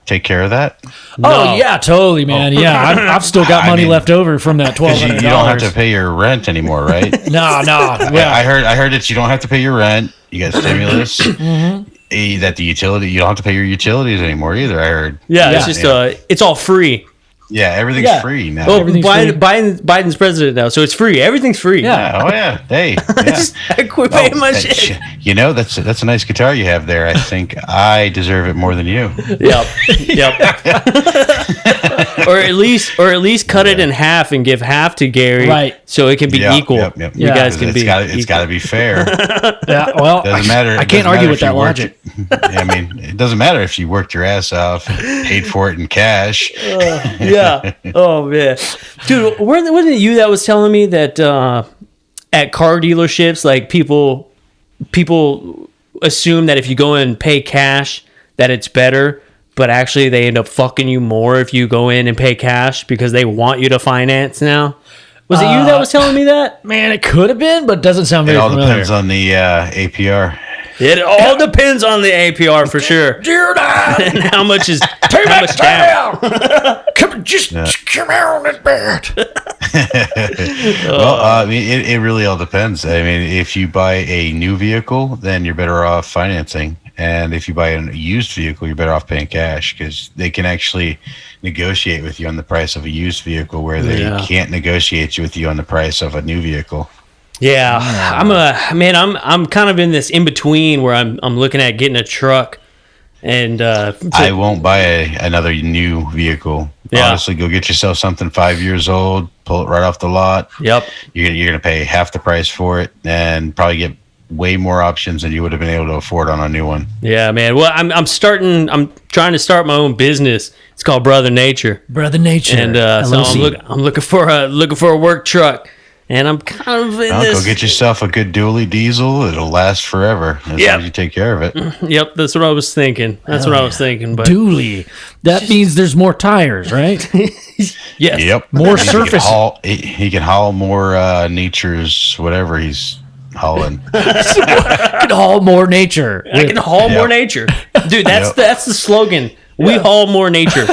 take care of that? No. Oh yeah, totally, man. Yeah, I've still got money left over from that $1,200. You don't have to pay your rent anymore, right? No. Yeah, I heard that you don't have to pay your rent. You got stimulus. That the utility, you don't have to pay your utilities anymore either. I heard. Yeah, it's just it's all free. Yeah, everything's free now. Well, Everything's Biden's president now, so it's free. Everything's free. Yeah. Oh yeah, hey, yeah. Just quit paying my shit. That's a nice guitar you have there. I think I deserve it more than you. Yep. or at least cut it in half and give half to Gary, Right. So it can be equal. Yep. You guys can It's got to be fair. Yeah, well, Doesn't matter. I can't argue with that logic. I mean, it doesn't matter if you worked your ass off, and paid for it in cash. Yeah. Oh man, dude, wasn't it you that was telling me that at car dealerships, like people assume that if you go and pay cash, that it's better, but actually they end up fucking you more if you go in and pay cash because they want you to finance now. Was it you that was telling me that? Man, it could have been, but doesn't sound It very all familiar. depends on the APR. It all depends on the APR for sure. Dear God, And how much down? come out on this bat. Well, I mean, it really all depends. I mean, if you buy a new vehicle, then you're better off financing. And if you buy a used vehicle, you're better off paying cash because they can actually negotiate with you on the price of a used vehicle where they can't negotiate with you on the price of a new vehicle. Yeah, I'm kind of in this in between where I'm looking at getting a truck, and I won't buy another new vehicle. Yeah. Honestly, go get yourself something 5 years old, pull it right off the lot. Yep. You're gonna pay half the price for it, and probably get way more options than you would have been able to afford on a new one. Yeah, man. Well, I'm trying to start my own business. It's called Brother Nature, Brother Nature, and so I'm looking for a work truck. And I'm kind of in this. Go get yourself a good dually diesel. It'll last forever as long as you take care of it. Yep, that's what I was thinking. But Dually. That means there's more tires, right? yes. Yep. More surface. He can haul more nature's whatever he's hauling. Can haul more nature. I can haul more nature, dude. That's the slogan. We haul more nature.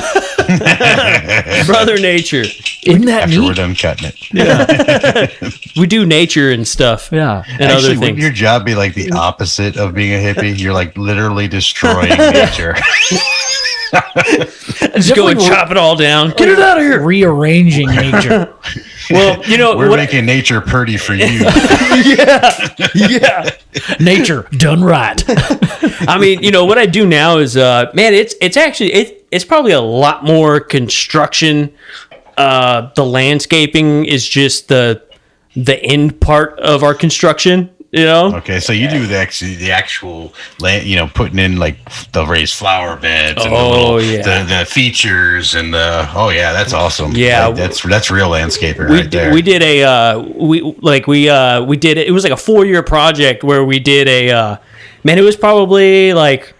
Brother Nature. Isn't that After neat? we're done cutting it. Yeah. We do nature and stuff. Yeah. And Actually, other wouldn't things. your job be like the opposite of being a hippie? You're like literally destroying nature. Just go and chop it all down. Get it out of here. Rearranging nature. Well, We're making nature pretty for you. yeah. Nature done right. I mean, what I do now is, man, it's actually it's probably a lot more construction. The landscaping is just the end part of our construction. Okay, so you do the actual land, putting in like the raised flower beds and the features and that's awesome. Yeah, that's real landscaping right there. We did we did it was like a 4-year project where we did it was probably like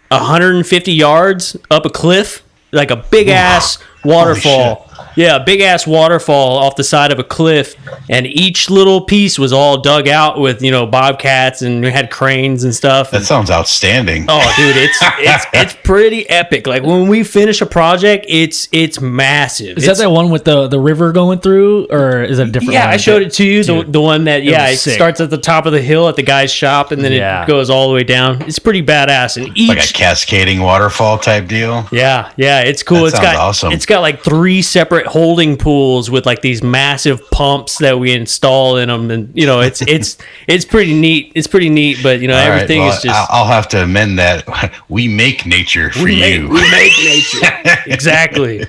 150 yards up a cliff, like a big ass waterfall. Yeah, big ass waterfall off the side of a cliff, and each little piece was all dug out with bobcats, and we had cranes and stuff. That sounds outstanding. Oh, dude, it's pretty epic. Like when we finish a project, it's massive. Is that one with the river going through, or is that a different? Yeah, one? I showed it to you. The one that it sick. starts at the top of the hill at the guy's shop, and then it goes all the way down. It's pretty badass. And each like a cascading waterfall type deal. Yeah, it's cool. That sounds awesome. It's got like 3 separate holding pools with like these massive pumps that we install in them, and it's pretty neat. It's pretty neat, but everything is just. I'll have to amend that. We make nature for you. We make nature. Exactly.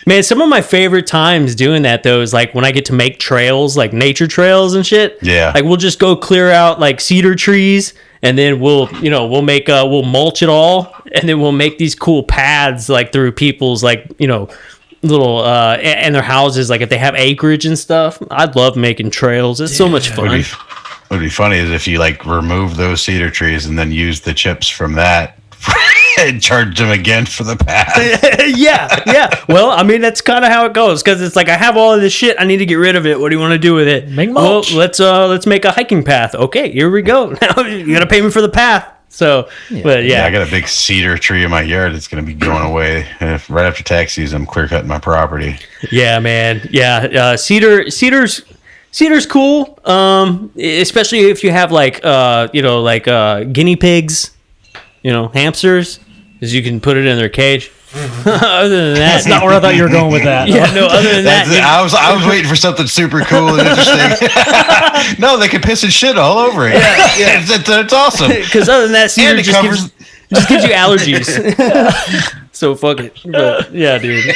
Man, some of my favorite times doing that though is like when I get to make trails, like nature trails and shit. Yeah. Like we'll just go clear out like cedar trees, and then we'll mulch it all, and then we'll make these cool paths like through people's little and their houses, like if they have acreage and stuff. I love making trails. It's so much fun. What would be funny is if you like remove those cedar trees and then use the chips from that and charge them again for the path. yeah. Well, I mean that's kind of how it goes, because it's like I have all of this shit. I need to get rid of it. What do you want to do with it? Make mulch. Well, let's make a hiking path. Okay, here we go. Now you gotta pay me for the path. So, but I got a big cedar tree in my yard that's going to be going away right after tax season. I'm clear cutting my property. Yeah, man. Yeah, cedar's cool. Especially if you have like guinea pigs, hamsters, because you can put it in their cage. Other than that, that's not where I thought you were going with that. Yeah, no. Other than that, I was waiting for something super cool and interesting. No, they can piss and shit all over it. Yeah. It's awesome. Because other than that, cedar just gives you allergies. So fuck it. But, yeah, dude.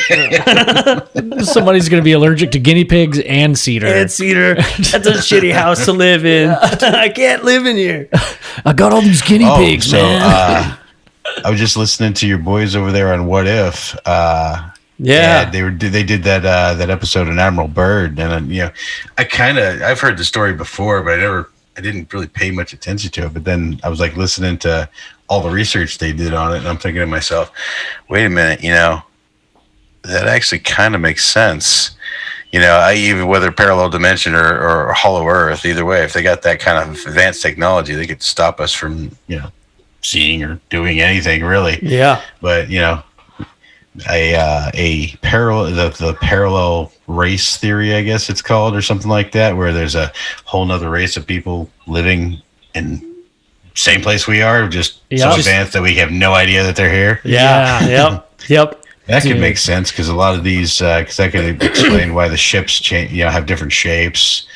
Somebody's gonna be allergic to guinea pigs and cedar. That's a shitty house to live in. I can't live in here. I got all these guinea pigs, man. I was just listening to your boys over there on What If. Yeah, they did that episode on Admiral Byrd, and I've heard the story before, but I didn't really pay much attention to it. But then I was like listening to all the research they did on it, and I'm thinking to myself, wait a minute, that actually kind of makes sense. Even whether parallel dimension or hollow Earth, either way, if they got that kind of advanced technology, they could stop us from seeing or doing anything really. Yeah. But a parallel race theory, I guess it's called, or something like that, where there's a whole nother race of people living in same place we are, just so advanced that we have no idea that they're here. Yeah. Yep. That could make sense, because a lot of these, because that could explain why the ships change, have different shapes,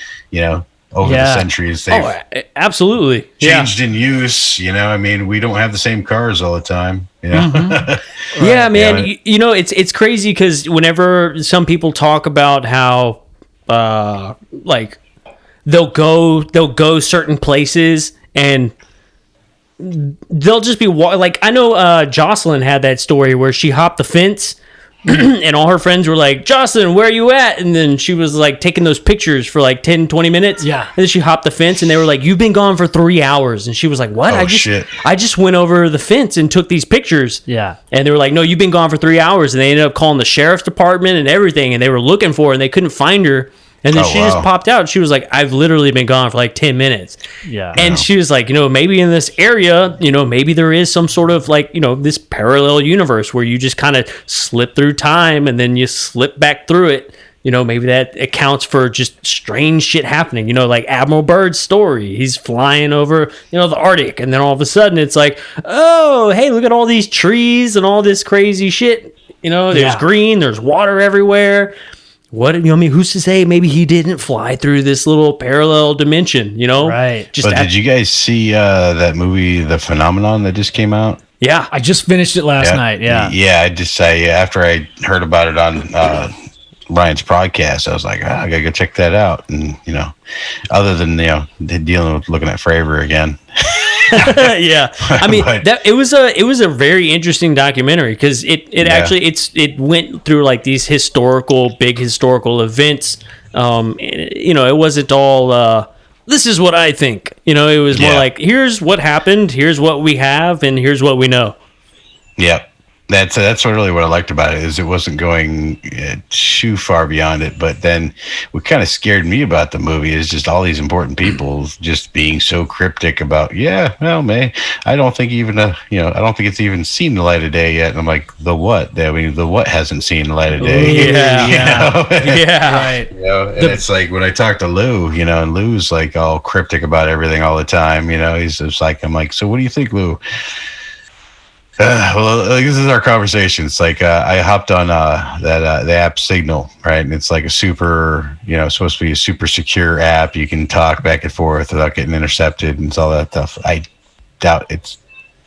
over the centuries. They've absolutely changed in use. I mean, we don't have the same cars all the time. Mm-hmm. Yeah, man. It's crazy, because whenever some people talk about how, like, they'll go certain places and they'll just be like, I know Jocelyn had that story where she hopped the fence and all her friends were like, Jocelyn, where are you at? And then she was like taking those pictures for like 10-20 minutes. Yeah. And then she hopped the fence and they were like, you've been gone for 3 hours. And she was like, what? I just went over the fence and took these pictures. Yeah. And they were like, no, you've been gone for 3 hours. And they ended up calling the sheriff's department and everything, and they were looking for her and they couldn't find her. And then she just popped out. She was like, I've literally been gone for like 10 minutes. Yeah. And she was like, maybe in this area, maybe there is some sort of like, this parallel universe where you just kind of slip through time and then you slip back through it. Maybe that accounts for just strange shit happening. Like Admiral Byrd's story. He's flying over, the Arctic. And then all of a sudden it's like, oh, hey, look at all these trees and all this crazy shit. There's green, there's water everywhere. Who's to say maybe he didn't fly through this little parallel dimension, Right. But did you guys see that movie, The Phenomenon, that just came out? Yeah. I just finished it last night. Yeah. Yeah, after I heard about it on Ryan's podcast, I was like, I gotta go check that out. And, other than, dealing with looking at Fravor again. Yeah, I mean it was a very interesting documentary, because it went through like these big historical events. It wasn't all this is what I think. It was more like, here's what happened, here's what we have, and here's what we know. Yep. That's really what I liked about it, is it wasn't going too far beyond it. But then what kind of scared me about the movie is just all these important people just being so cryptic about, well, man, I don't think even I don't think it's even seen the light of day yet. And I'm like, the what? I mean, the what hasn't seen the light of day? Yeah, Right. And it's like when I talk to Lou, and Lou's like all cryptic about everything all the time. He's just like, I'm like, so what do you think, Lou? Well, this is our conversation. It's like I hopped on the app Signal, right? And it's like a super, supposed to be a super secure app. You can talk back and forth without getting intercepted and all that stuff. I doubt it's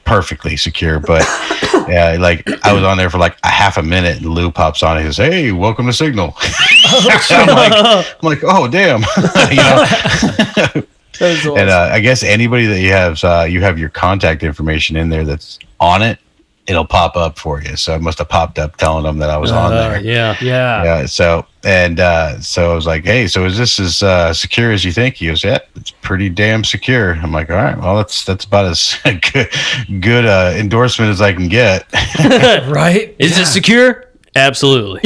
perfectly secure, but like I was on there for like a half a minute, and Lou pops on and he says, "Hey, welcome to Signal." I'm like, oh damn, Awesome. And I guess anybody that you have your contact information in there that's on it, it'll pop up for you. So it must have popped up telling them that I was on there. Yeah. So I was like, hey, so is this as secure as you think? He goes, yeah, it's pretty damn secure. I'm like, all right, well, that's about as good endorsement as I can get. Right? Is it secure? Absolutely.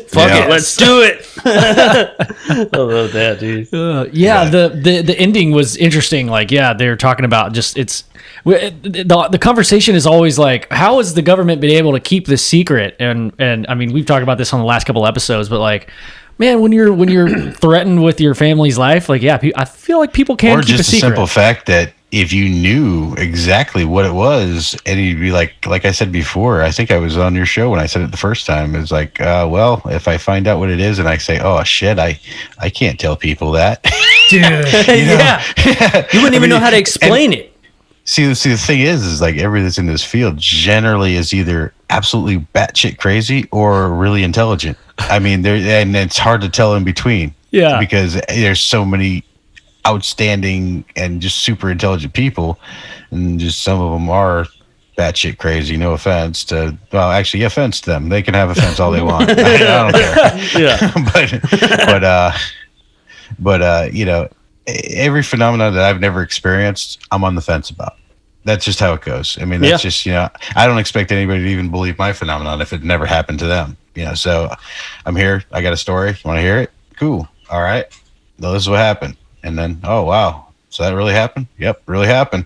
Fuck it. Let's do it. I love that, dude. The ending was interesting. Like, they're talking about just the conversation is always like, how has the government been able to keep this secret? And I mean, we've talked about this on the last couple episodes, but like, man, when you're threatened with your family's life, like, I feel like people can keep a secret. Or just the simple fact that if you knew exactly what it was, and you'd be like I said before, I think I was on your show when I said it the first time. It's like, well, if I find out what it is and I say, oh shit, I can't tell people that, dude. You wouldn't even know how to explain it. See, the thing is like everybody that's in this field generally is either absolutely batshit crazy or really intelligent. I mean, and it's hard to tell in between. Yeah, because there's so many outstanding and just super intelligent people, and just some of them are batshit crazy. No offense to, well, actually, offense to them. They can have offense all they want. I don't care. Yeah, but every phenomenon that I've never experienced, I'm on the fence about. That's just how it goes. I mean, that's just, I don't expect anybody to even believe my phenomenon if it never happened to them. So I'm here. I got a story. Want to hear it? Cool. All right. Well, this is what happened. And then, oh, wow. So that really happened? Yep, really happened.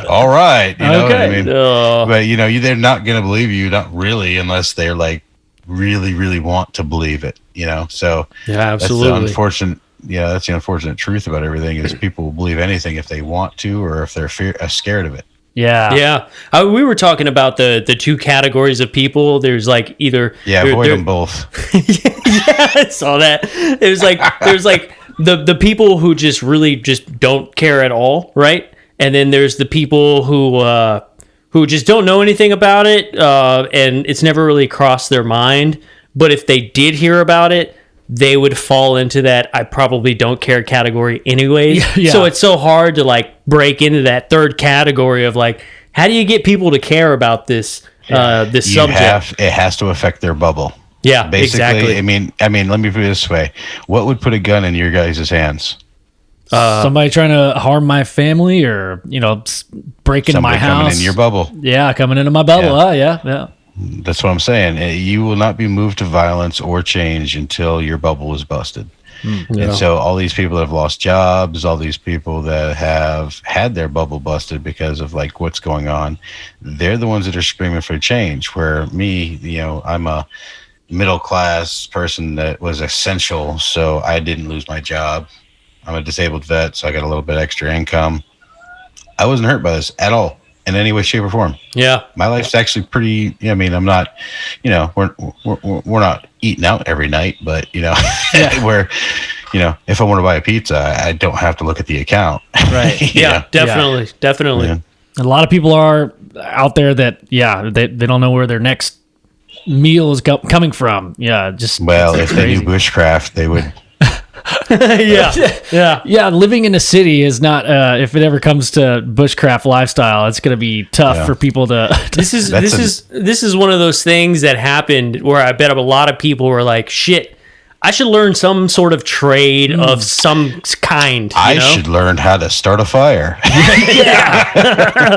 All right. You know what I mean? But, they're not going to believe you, not really, unless they're like really, really want to believe it, So yeah, absolutely. That's the unfortunate truth about everything is people will believe anything if they want to or if they're scared of it. Yeah. We were talking about the two categories of people. There's like either avoid them both. I saw that. There's like the people who just really just don't care at all, right? And then there's the people who just don't know anything about it, and it's never really crossed their mind. But if they did hear about it, they would fall into that I probably don't care category anyways. Yeah. So it's so hard to like break into that third category of like, how do you get people to care about this subject? It has to affect their bubble. Yeah, basically. Exactly. I mean, let me put it this way: what would put a gun in your guys' hands? Somebody trying to harm my family, or break into my house. Coming in your bubble. Yeah, coming into my bubble. Yeah. That's what I'm saying. You will not be moved to violence or change until your bubble is busted. And so all these people that have lost jobs, all these people that have had their bubble busted because of like what's going on, they're the ones that are screaming for change. Where me, I'm a middle class person that was essential, so I didn't lose my job. I'm a disabled vet, so I got a little bit extra income. I wasn't hurt by this at all. In any way, shape, or form. Yeah, my life's actually pretty. I mean, I'm not. We're not eating out every night, but where, if I want to buy a pizza, I don't have to look at the account. Right. Definitely. Yeah. A lot of people are out there that they don't know where their next meal is coming from. Yeah, just if they knew Bushcraft, they would. Yeah. Living in a city is not. If it ever comes to bushcraft lifestyle, it's going to be tough for people to. This is one of those things that happened where I bet a lot of people were like, "Shit, I should learn some sort of trade of some kind. I should learn how to start a fire.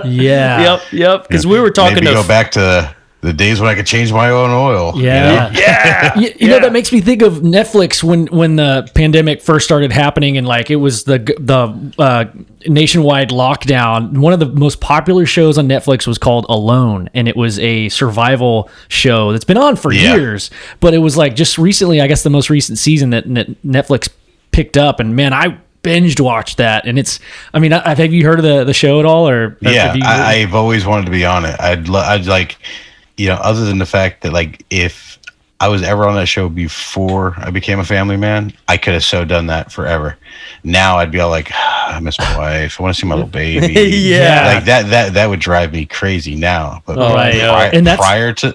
Yeah. Yep. Because we were talking Maybe go back to the days when I could change my own oil. Yeah. You know, that makes me think of Netflix when the pandemic first started happening and like it was the nationwide lockdown. One of the most popular shows on Netflix was called Alone, and it was a survival show that's been on for years. But it was like just recently, I guess the most recent season that Netflix picked up, and man, I binged watched that. And it's, I mean, have you heard of the show at all? Or I've always wanted to be on it. I'd like, you know, other than the fact that like if I was ever on that show before I became a family man, I could have so done that forever. Now I'd be all like, I miss my wife. I want to see my little baby. Like that would drive me crazy now. But prior to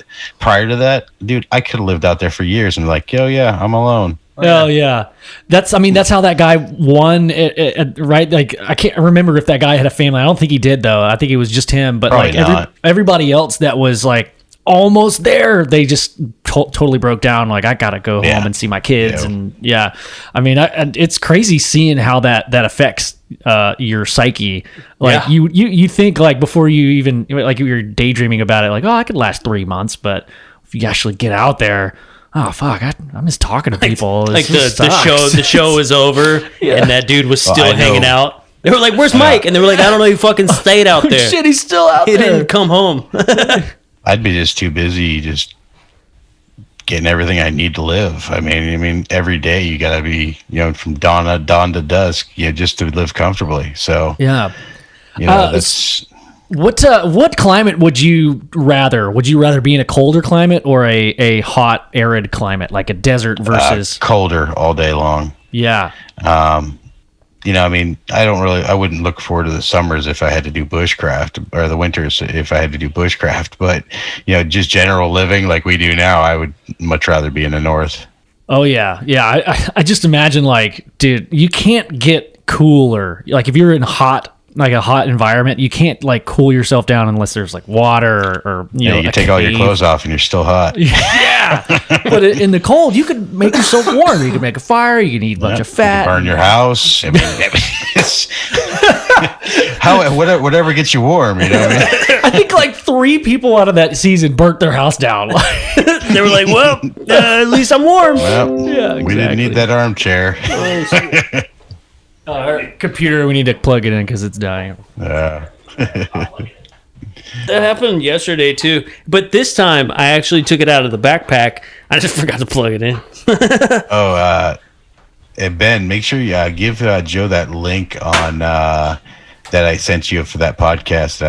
that, dude, I could have lived out there for years and like, I'm alone. Oh yeah, that's how that guy won it, right? Like I can't remember if that guy had a family. I don't think he did though. I think it was just him. But probably like everybody else that was like almost there, they just totally broke down. Like I gotta go home and see my kids, and I mean, it's crazy seeing how that affects your psyche. Like you think like before you even like you're daydreaming about it, like I could last 3 months, but if you actually get out there. Oh fuck! I miss talking to people. Like the show is over, and that dude was still hanging out. They were like, "Where's Mike?" And they were like, "I don't know. He fucking stayed out there. Shit, he's still out there. He didn't come home." I'd be just too busy just getting everything I need to live. I mean, every day you gotta be, from dawn to dusk, just to live comfortably. So that's. What climate would you rather? Would you rather be in a colder climate or a hot, arid climate, like a desert versus colder all day long? Yeah. I wouldn't look forward to the summers if I had to do bushcraft, or the winters if I had to do bushcraft. But just general living like we do now, I would much rather be in the north. Oh yeah. I just imagine like, dude, you can't get cooler. Like if you're in a hot environment, you can't like cool yourself down unless there's like water or you can take all your clothes off and you're still hot. Yeah. But in the cold, you could make yourself warm. You can make a fire. You can eat a bunch of fat. You can burn your house. I mean, whatever gets you warm. You know what I mean? I think like 3 people out of that season burnt their house down. They were like, "Well, at least I'm warm." Well, exactly. We didn't need that armchair. Our computer, we need to plug it in because it's dying. That happened yesterday too, but this time I actually took it out of the backpack. I just forgot to plug it in. And Ben, make sure you give Joe that link on that I sent you for that podcast. I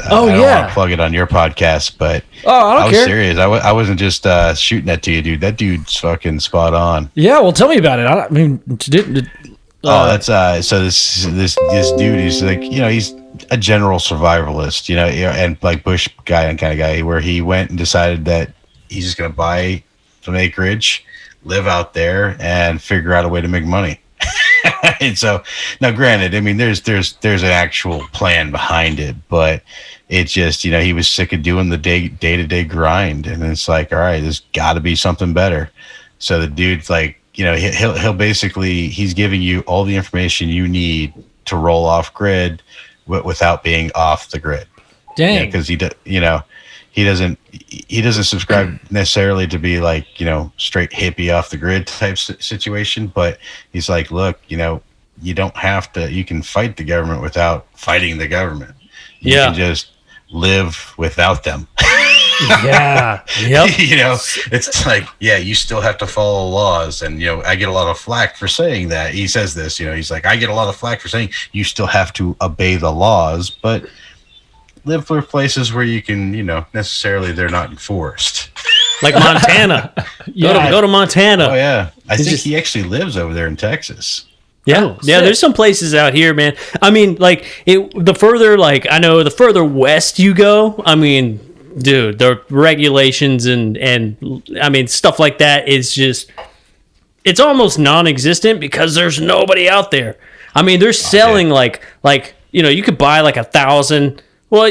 don't want to plug it on your podcast, but I don't care. Serious. I wasn't just shooting that to you, dude. That dude's fucking spot on. Yeah, well, tell me about it. I mean, that's so this dude, he's like, he's a general survivalist, and like bush guy and kind of guy, where he went and decided that he's just gonna buy some acreage, live out there, and figure out a way to make money. And so now, granted, I mean, there's an actual plan behind it, but it's just he was sick of doing the day-to-day grind, and it's like, all right, there's got to be something better. So the dude's like, he'll basically, he's giving you all the information you need to roll off grid without being off the grid. Dang. Because he doesn't subscribe necessarily to be like, straight hippie off the grid type situation, but he's like, look, you don't have to, you can fight the government without fighting the government. You can just live without them. Yeah. Yep. It's like, you still have to follow laws. And, I get a lot of flack for saying that. He says this, he's like, I get a lot of flack for saying you still have to obey the laws, but live for places where you can, necessarily they're not enforced. Like Montana. Go to Montana. Oh, yeah. I think he actually lives over there in Texas. Yeah, there's some places out here, man. I mean, like, the further west you go, I mean, dude, the regulations and I mean, stuff like that is just, it's almost non-existent because there's nobody out there. I mean, they're selling like you could buy like 1,000. Well,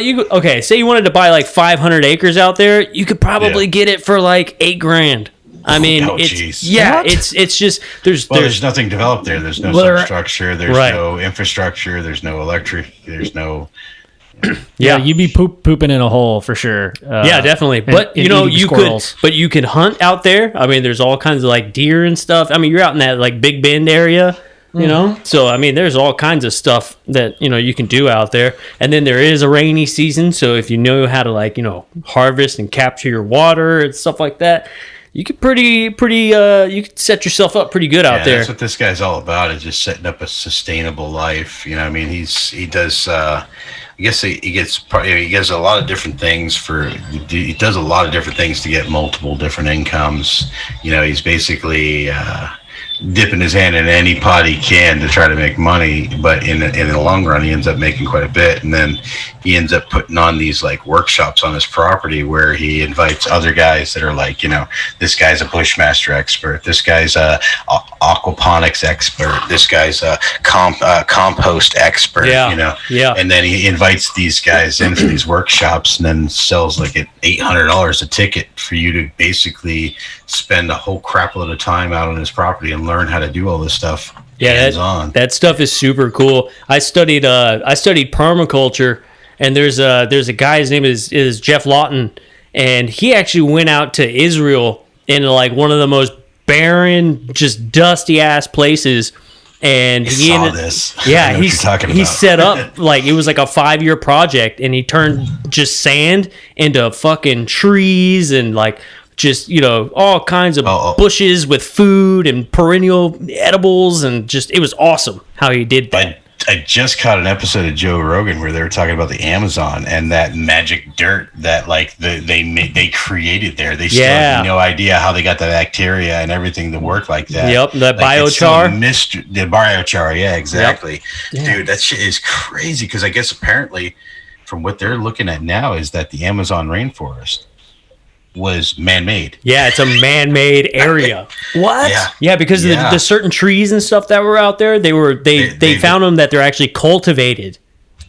say you wanted to buy like 500 acres out there, you could probably get it for like $8,000. I mean, geez. it's just there's nothing developed there. There's no substructure. There's right. no infrastructure. There's no electric. There's no. Yeah, you'd be pooping in a hole for sure. Yeah, definitely. But and you could hunt out there. I mean, there's all kinds of like deer and stuff. I mean, you're out in that like Big Bend area, you know. So I mean, there's all kinds of stuff that you can do out there. And then there is a rainy season, so if you know how to harvest and capture your water and stuff like that, you could you could set yourself up pretty good out there. That's what this guy's all about, is just setting up a sustainable life. I mean, he does. I guess he gets a lot of different things he does a lot of different things to get multiple different incomes. He's basically dipping his hand in any pot he can to try to make money, but in the long run he ends up making quite a bit. And then he ends up putting on these like workshops on his property where he invites other guys that are like, this guy's a bushmaster expert, this guy's a aquaponics expert, this guy's a compost expert, and then he invites these guys in for these workshops and then sells like at $800 a ticket for you to basically spend a whole crap load of time out on his property and learn how to do all this stuff. Yeah, that stuff is super cool. I studied permaculture, and there's a guy, his name is Jeff Lawton, and he actually went out to Israel in like one of the most barren, just dusty ass places. And he set up like it was like a 5-year project, and he turned just sand into fucking trees and like just all kinds of bushes with food and perennial edibles, and just it was awesome how he did that. I just caught an episode of Joe Rogan where they were talking about the Amazon and that magic dirt that like they created there. They still have no idea how they got the bacteria and everything to work like that. Yep, the biochar. The biochar, yeah, exactly. Yep. Dude, that shit is crazy, because I guess apparently from what they're looking at now is that the Amazon rainforest was man-made. Yeah, it's a man-made area. What? Yeah, because of the certain trees and stuff that were out there, they found them that they're actually cultivated.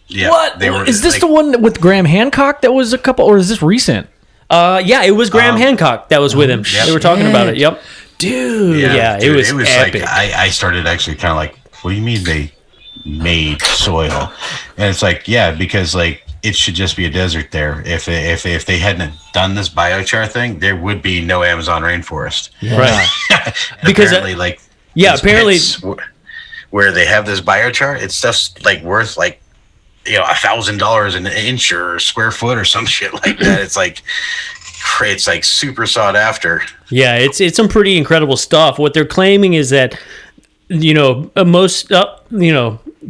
Yeah. What? Is this the one with Graham Hancock that was a couple, or is this recent? Yeah, it was Graham Hancock that was with him. They were talking about it. Yep. Dude. Yeah, it was epic. Like I started actually kind of like, what do you mean they made soil? And it's like, yeah, because like it should just be a desert there. If they hadn't done this biochar thing, there would be no Amazon rainforest. Yeah. Right. Because apparently, apparently where they have this biochar, it's just like worth like $1,000 an inch or square foot or some shit like that. It's like super sought after. Yeah, it's some pretty incredible stuff. What they're claiming is that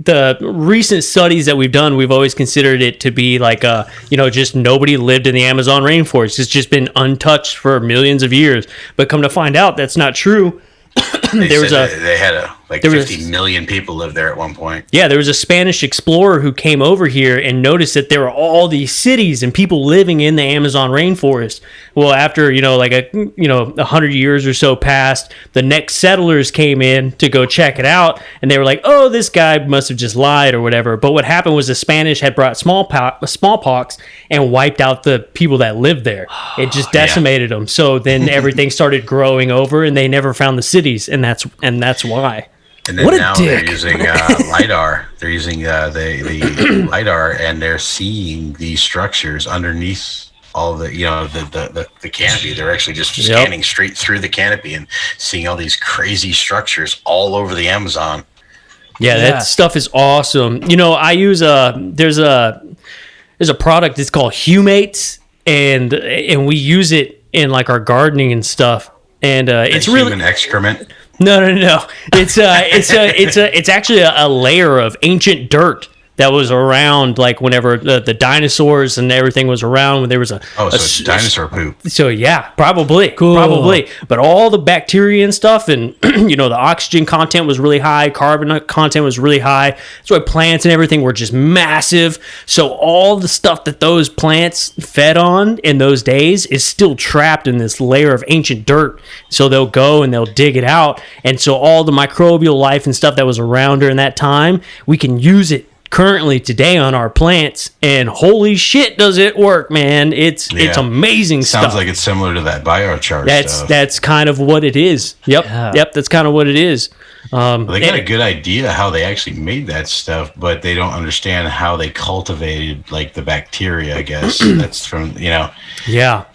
the recent studies that we've done, we've always considered it to be like just nobody lived in the Amazon rainforest. It's just been untouched for millions of years. But come to find out, that's not true. They had 50 million people live there at one point. Yeah, there was a Spanish explorer who came over here and noticed that there were all these cities and people living in the Amazon rainforest. Well, after 100 years or so passed, the next settlers came in to go check it out, and they were like, "Oh, this guy must have just lied or whatever." But what happened was the Spanish had brought smallpox and wiped out the people that lived there. It just decimated them. So then everything started growing over, and they never found the cities, and that's why. And then now they're using LiDAR. They're using the LiDAR, and they're seeing these structures underneath all the the canopy. They're actually just scanning straight through the canopy and seeing all these crazy structures all over the Amazon. Yeah, that stuff is awesome. I use there's a product. It's called Humates, and we use it in like our gardening and stuff. And it's really human excrement. No. It's actually a layer of ancient dirt that was around like whenever the dinosaurs and everything was around, when there was it's dinosaur poop. So yeah, probably. But all the bacteria and stuff, and the oxygen content was really high, carbon content was really high. That's why plants and everything were just massive. So all the stuff that those plants fed on in those days is still trapped in this layer of ancient dirt. So they'll go and they'll dig it out, and so all the microbial life and stuff that was around during that time, we can use it currently today on our plants, and holy shit, does it work, man. It's amazing stuff. Sounds like it's similar to that biochar stuff. That's kind of what it is. Yep, that's kind of what it is. Well, they got a good idea how they actually made that stuff, but they don't understand how they cultivated like the bacteria, I guess. That's from, Yeah.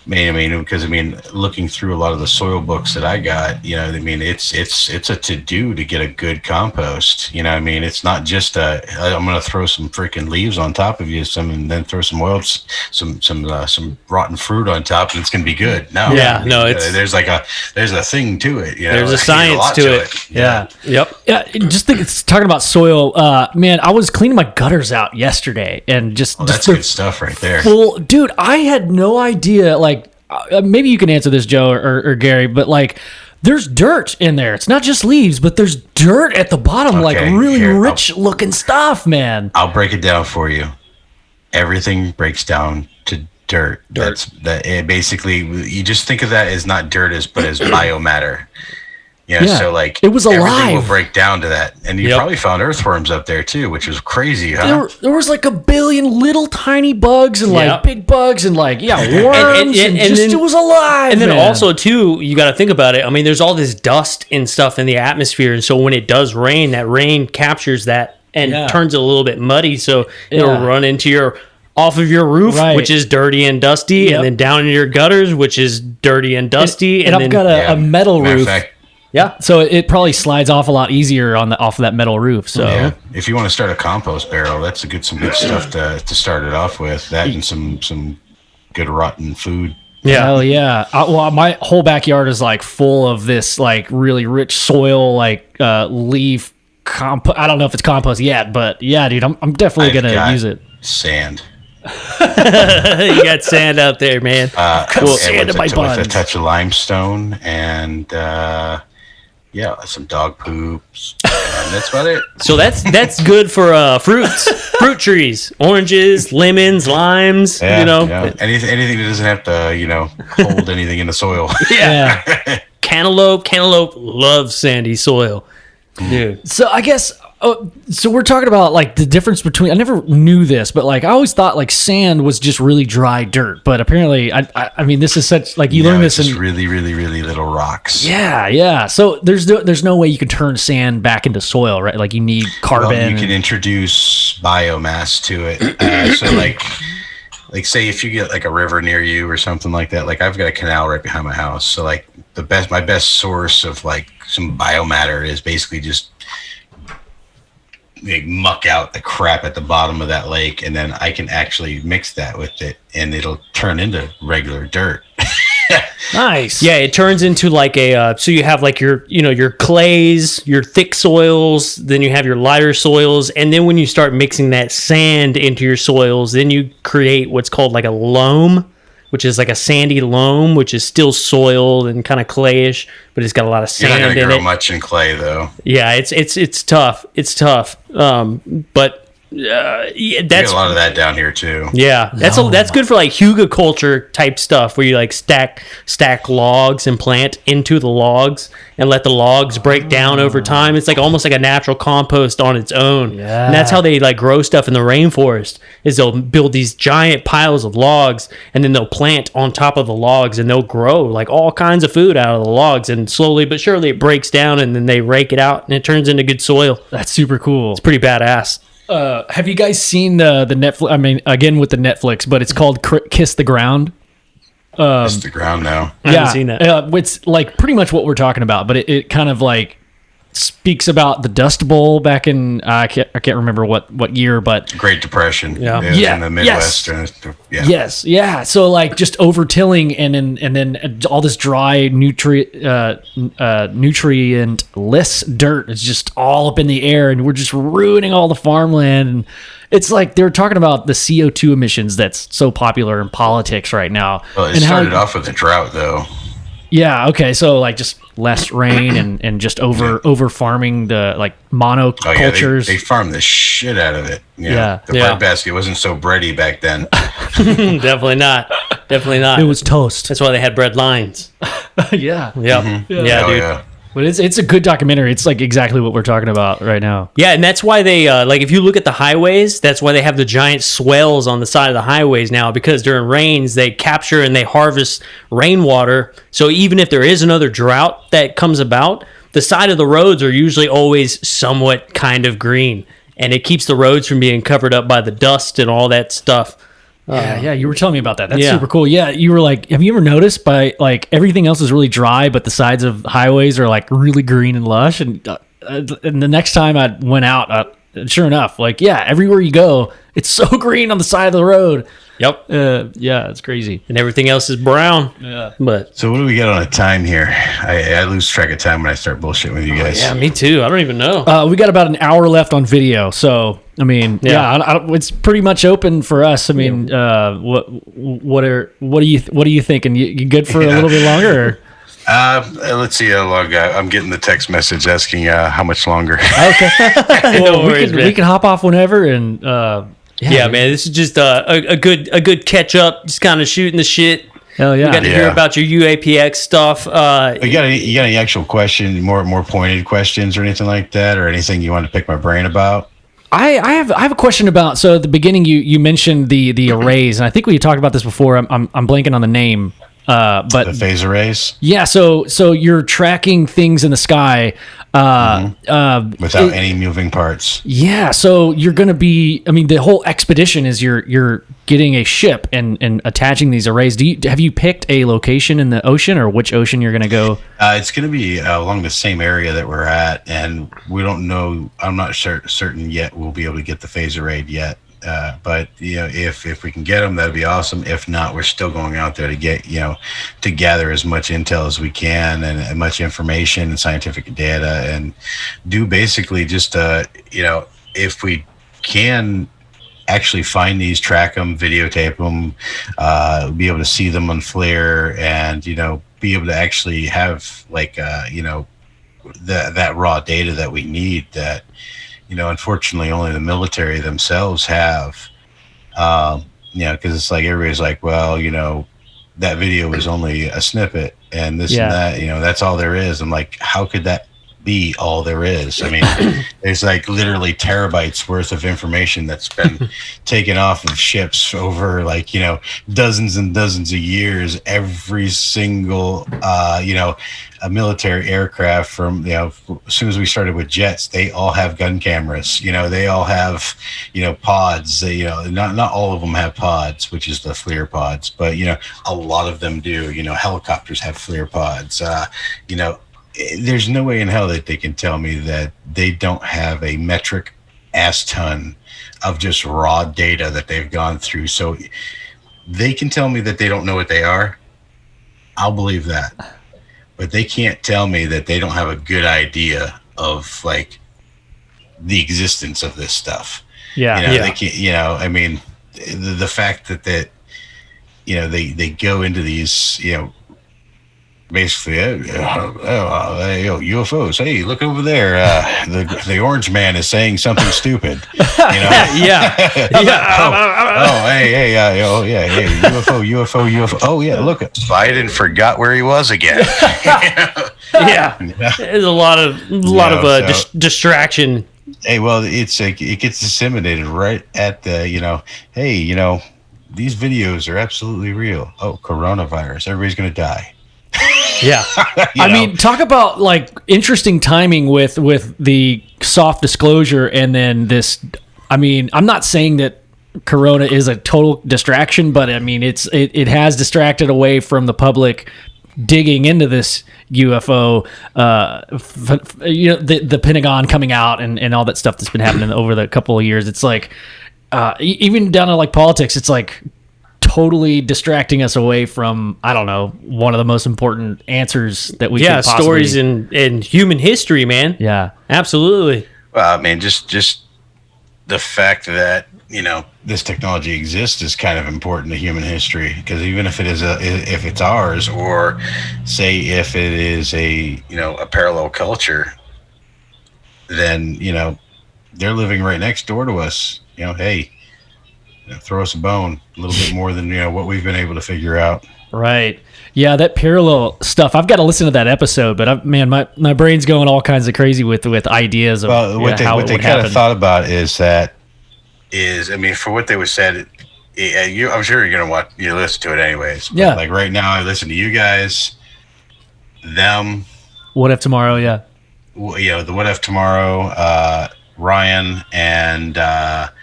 Because looking through a lot of the soil books that I got, it's a to-do to get a good compost. It's not just I'm going to throw some freaking leaves on top of you, and then throw some oil, some rotten fruit on top, and it's going to be good. No, there's a thing to it. There's a science to it. Yeah. Yep. Yeah. Just think it's talking about soil. Man, I was cleaning my gutters out yesterday, and that's good stuff right there. Well, dude, I had no idea. Like, maybe you can answer this, Joe or Gary, but like, there's dirt in there. It's not just leaves, but there's dirt at the bottom, like really rich looking stuff, man. I'll break it down for you. Everything breaks down to dirt. Basically, you just think of that as not dirt, but as biomatter. So like it was alive. Everything will break down to that, and you probably found earthworms up there too, which was crazy, huh? There was like a billion little tiny bugs and like big bugs and like worms and it was alive. And then also too, you got to think about it. I mean, there's all this dust and stuff in the atmosphere, and so when it does rain, that rain captures that and turns it a little bit muddy, so it'll run into off of your roof, which is dirty and dusty, and then down in your gutters, which is dirty and dusty. And I've got a metal roof. Yeah, so it probably slides off a lot easier off of that metal roof. So if you want to start a compost barrel, that's some good stuff to start it off with. That and some good rotten food. Yeah, hell yeah. Well, my whole backyard is like full of this like really rich soil, like leaf compost. I don't know if it's compost yet, but yeah, dude, I'm definitely gonna use it. Sand. You got sand out there, man. Sand in my buns. With a touch of limestone and some dog poops. And that's about it. So that's good for fruit trees, oranges, lemons, limes. Anything that doesn't have to hold anything in the soil. Yeah. Cantaloupe loves sandy soil, dude. So I guess. So we're talking about like the difference between. I never knew this, but like I always thought like sand was just really dry dirt. But apparently, I mean, this is such like you learn this in really, really, really little rocks. Yeah. So there's no way you can turn sand back into soil, right? Like you need carbon. Well, you can introduce biomass to it. So like say if you get like a river near you or something like that. Like I've got a canal right behind my house. So like my best source of like some biomatter is basically just muck out the crap at the bottom of that lake, and then I can actually mix that with it, and it'll turn into regular dirt. Nice. Yeah, it turns into like so you have like your clays, your thick soils, then you have your lighter soils, and then when you start mixing that sand into your soils, then you create what's called like a loam, which is like a sandy loam, which is still soiled and kind of clayish, but it's got a lot of sand in it. You're not going to grow much in clay, though. Yeah, it's tough. It's tough. But that's get a lot of that down here too. Yeah, that's good for like hugelkultur type stuff, where you like stack logs and plant into the logs and let the logs break down over time. It's like almost like a natural compost on its own. Yeah. And that's how they like grow stuff in the rainforest. Is they'll build these giant piles of logs, and then they'll plant on top of the logs, and they'll grow like all kinds of food out of the logs, and slowly but surely it breaks down, and then they rake it out and it turns into good soil. That's super cool. It's pretty badass. Have you guys seen the Netflix? I mean, again with the Netflix, but it's called Kiss the Ground. Kiss the Ground now. I haven't seen that. It's like pretty much what we're talking about, but it kind of like speaks about the Dust Bowl back in I can't remember what year, but Great Depression. Yeah. It was in the Midwest. Yes. Yeah. So like just overtilling and then all this dry nutrient-less dirt is just all up in the air, and we're just ruining all the farmland. And it's like they're talking about the CO2 emissions that's so popular in politics right now. Well, it started off with a drought, though. Yeah. Okay. So like just less rain and just over farming, the like monocultures. They farmed the shit out of it. The breadbasket wasn't so bready back then. Definitely not. Definitely not. It was toast. That's why they had bread lines. Yeah. Yep. Mm-hmm. Yeah, dude. Yeah. But it's a good documentary. It's like exactly what we're talking about right now. Yeah, and that's why they like if you look at the highways, that's why they have the giant swells on the side of the highways now, because during rains they capture and they harvest rainwater. So even if there is another drought that comes about, the side of the roads are usually always somewhat kind of green, and it keeps the roads from being covered up by the dust and all that stuff. Yeah, you were telling me about that. That's Yeah. super cool. Yeah, you were like, have you ever noticed by like everything else is really dry, but the sides of highways are like really green and lush? And the next time I went out, sure enough, like everywhere you go, it's so green on the side of the road. Yep. Yeah, it's crazy. And everything else is brown. Yeah. But So what do we get on a time here? I lose track of time when I start bullshitting with you guys. yeah, me too. I don't even know. We got about an hour left on video, so I mean, it's pretty much open for us. I mean, what are you thinking? You good for a little bit longer? Or? Let's see how long. I'm getting the text message asking how much longer. Okay. No worries, man. we can hop off whenever, and Yeah, man, this is just a good catch up, just kind of shooting the shit. hell yeah. We got to hear about your UAPX stuff. You got any actual question, more pointed questions or anything like that, or anything you want to pick my brain about? I have a question about. So at the beginning, you mentioned the arrays, and I think we talked about this before. I'm blanking on the name. But The phase arrays? yeah, so you're tracking things in the sky Without any moving parts. Yeah, so you're going to be. I mean, the whole expedition is you're getting a ship and attaching these arrays. Have you picked a location in the ocean, or which ocean you're going to go? It's going to be along the same area that we're at, and we don't know. I'm not certain yet. We'll be able to get the phase array yet. But if we can get them, that'd be awesome. If not, we're still going out there to get to gather as much intel as we can and much information and scientific data, and do basically just if we can actually find these, track them, videotape them, be able to see them on flare, and be able to actually have that raw data that we need that. Unfortunately, only the military themselves have, because it's like everybody's like, well, that video was only a snippet and this and that, that's all there is. I'm like, how could that be all there is? I mean, there's like literally terabytes worth of information that's been taken off of ships over dozens and dozens of years. Every single, a military aircraft from, as soon as we started with jets, they all have gun cameras, they all have, pods, not all of them have pods, which is the FLIR pods, but, a lot of them do, helicopters have FLIR pods, there's no way in hell that they can tell me that they don't have a metric ass ton of just raw data that they've gone through. So they can tell me that they don't know what they are. I'll believe that. But they can't tell me that they don't have a good idea of the existence of this stuff. Yeah. They can't, I mean, the fact that they go into these, basically, UFOs. Hey, look over there. The orange man is saying something stupid. Yeah. Hey, UFO. Oh, yeah. Look, Biden forgot where he was again. Yeah. There's a lot of distraction. Hey, well, it's it gets disseminated right at the hey, these videos are absolutely real. Oh, coronavirus. Everybody's gonna die. Yeah. I mean, talk about interesting timing with the soft disclosure and then this. I mean, I'm not saying that Corona is a total distraction, but I mean, it has distracted away from the public digging into this UFO, the Pentagon coming out and all that stuff that's been happening over the couple of years. It's even down to politics, it's totally distracting us away from, I don't know, one of the most important answers that we could possibly... stories in human history, man. Yeah. Absolutely. Well, I mean, just the fact that, this technology exists is kind of important to human history, because even if if it's ours, or say if it is a parallel culture, then, they're living right next door to us. Hey, throw us a bone, a little bit more than what we've been able to figure out. Right. Yeah, that parallel stuff. I've got to listen to that episode, but man, my brain's going all kinds of crazy with ideas of what how they it would kind happen. of thought about is I mean, for what they was said, I'm sure you're gonna listen to it anyways. But Yeah. like right now, I listen to you guys, them. What if tomorrow? Yeah. The What If Tomorrow, Ryan, and that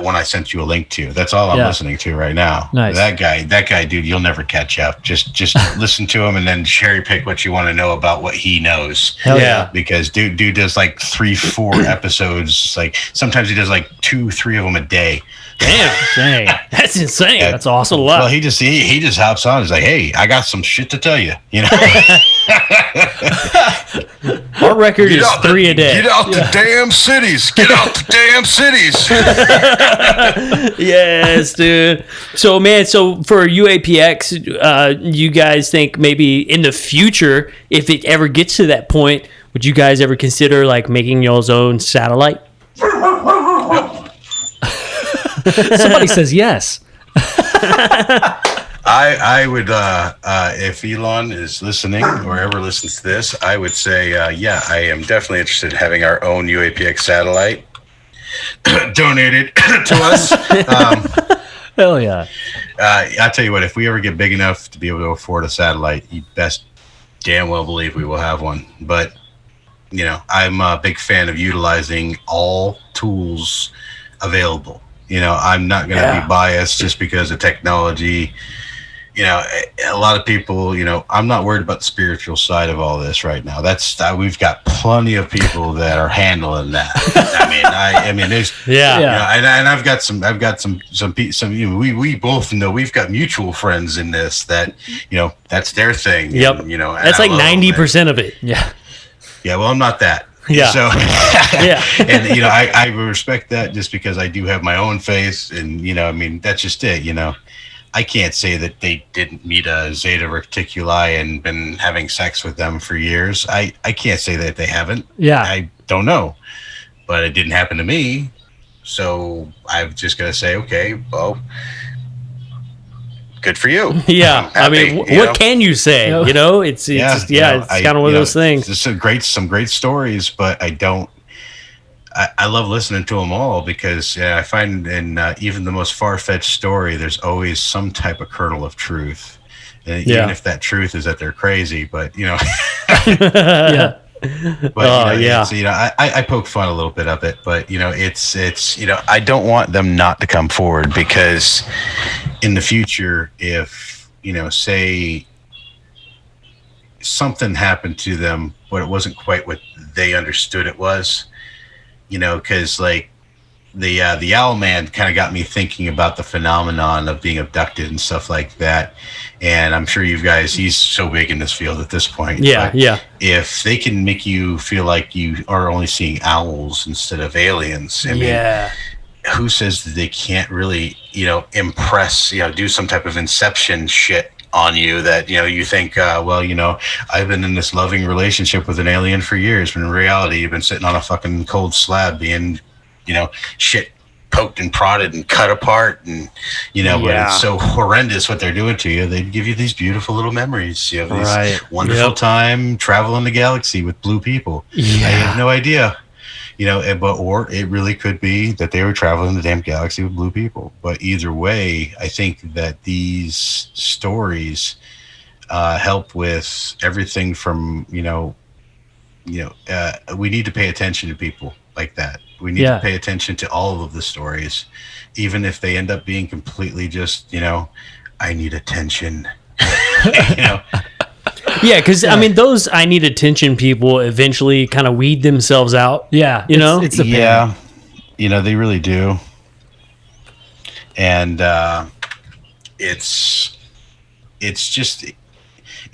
one I sent you a link to. That's all I'm listening to right now. Nice. That guy, dude, you'll never catch up. Just listen to him and then cherry pick what you want to know about what he knows. Hell yeah. Because dude does like 3-4 episodes. Like sometimes he does like 2-3 of them a day. Dang, that's insane. Yeah. That's awesome. A lot. Well, he just hops on. He's like, hey, I got some shit to tell you. You know. Our record is 3 a day. Get out the damn cities. Get out the damn cities. Yes, dude. So, man, for UAPX, you guys think maybe in the future, if it ever gets to that point, would you guys ever consider like making y'all's own satellite? Somebody says yes. I would, if Elon is listening or ever listens to this, I would say, yeah, I am definitely interested in having our own UAPX satellite donated to us. Hell yeah. I'll tell you what, if we ever get big enough to be able to afford a satellite, you best damn well believe we will have one. But, I'm a big fan of utilizing all tools available. I'm not going to be biased just because of technology. A lot of people, I'm not worried about the spiritual side of all this right now. We've got plenty of people that are handling that. I mean, there's, and I've got some, we both know we've got mutual friends in this that, that's their thing. Yep. And, that's like 90% of it. Yeah. Yeah. Well, I'm not that. Yeah. So, Yeah. and I respect that just because I do have my own faith, and that's just it. I can't say that they didn't meet a Zeta Reticuli and been having sex with them for years. I can't say that they haven't. Yeah. I don't know, but it didn't happen to me. So I've just got to say, okay, well, good for you. Yeah. Happy, what can you say? It's just, it's kind of one of those things. There's some great stories, but I love listening to them all because I find in even the most far-fetched story, there's always some type of kernel of truth. Even if that truth is that they're crazy, but Yeah. But I poke fun a little bit of it, but it's I don't want them not to come forward because in the future, if say something happened to them, but it wasn't quite what they understood it was, because like the owl man kind of got me thinking about the phenomenon of being abducted and stuff like that. And I'm sure he's so big in this field at this point. Yeah. Yeah. If they can make you feel like you are only seeing owls instead of aliens, who says that they can't really, impress, do some type of inception shit on you that, you think, I've been in this loving relationship with an alien for years, when in reality, you've been sitting on a fucking cold slab being, shit poked and prodded and cut apart. And, but it's so horrendous what they're doing to you. They give you these beautiful little memories. You have this wonderful time traveling the galaxy with blue people. Yeah. I have no idea. Or it really could be that they were traveling the damn galaxy with blue people. But either way, I think that these stories help with everything from, we need to pay attention to people like that. We need to pay attention to all of the stories, even if they end up being completely just, I need attention, Yeah, because those I need attention people eventually kind of weed themselves out. Yeah. It's the pain. They really do. And it's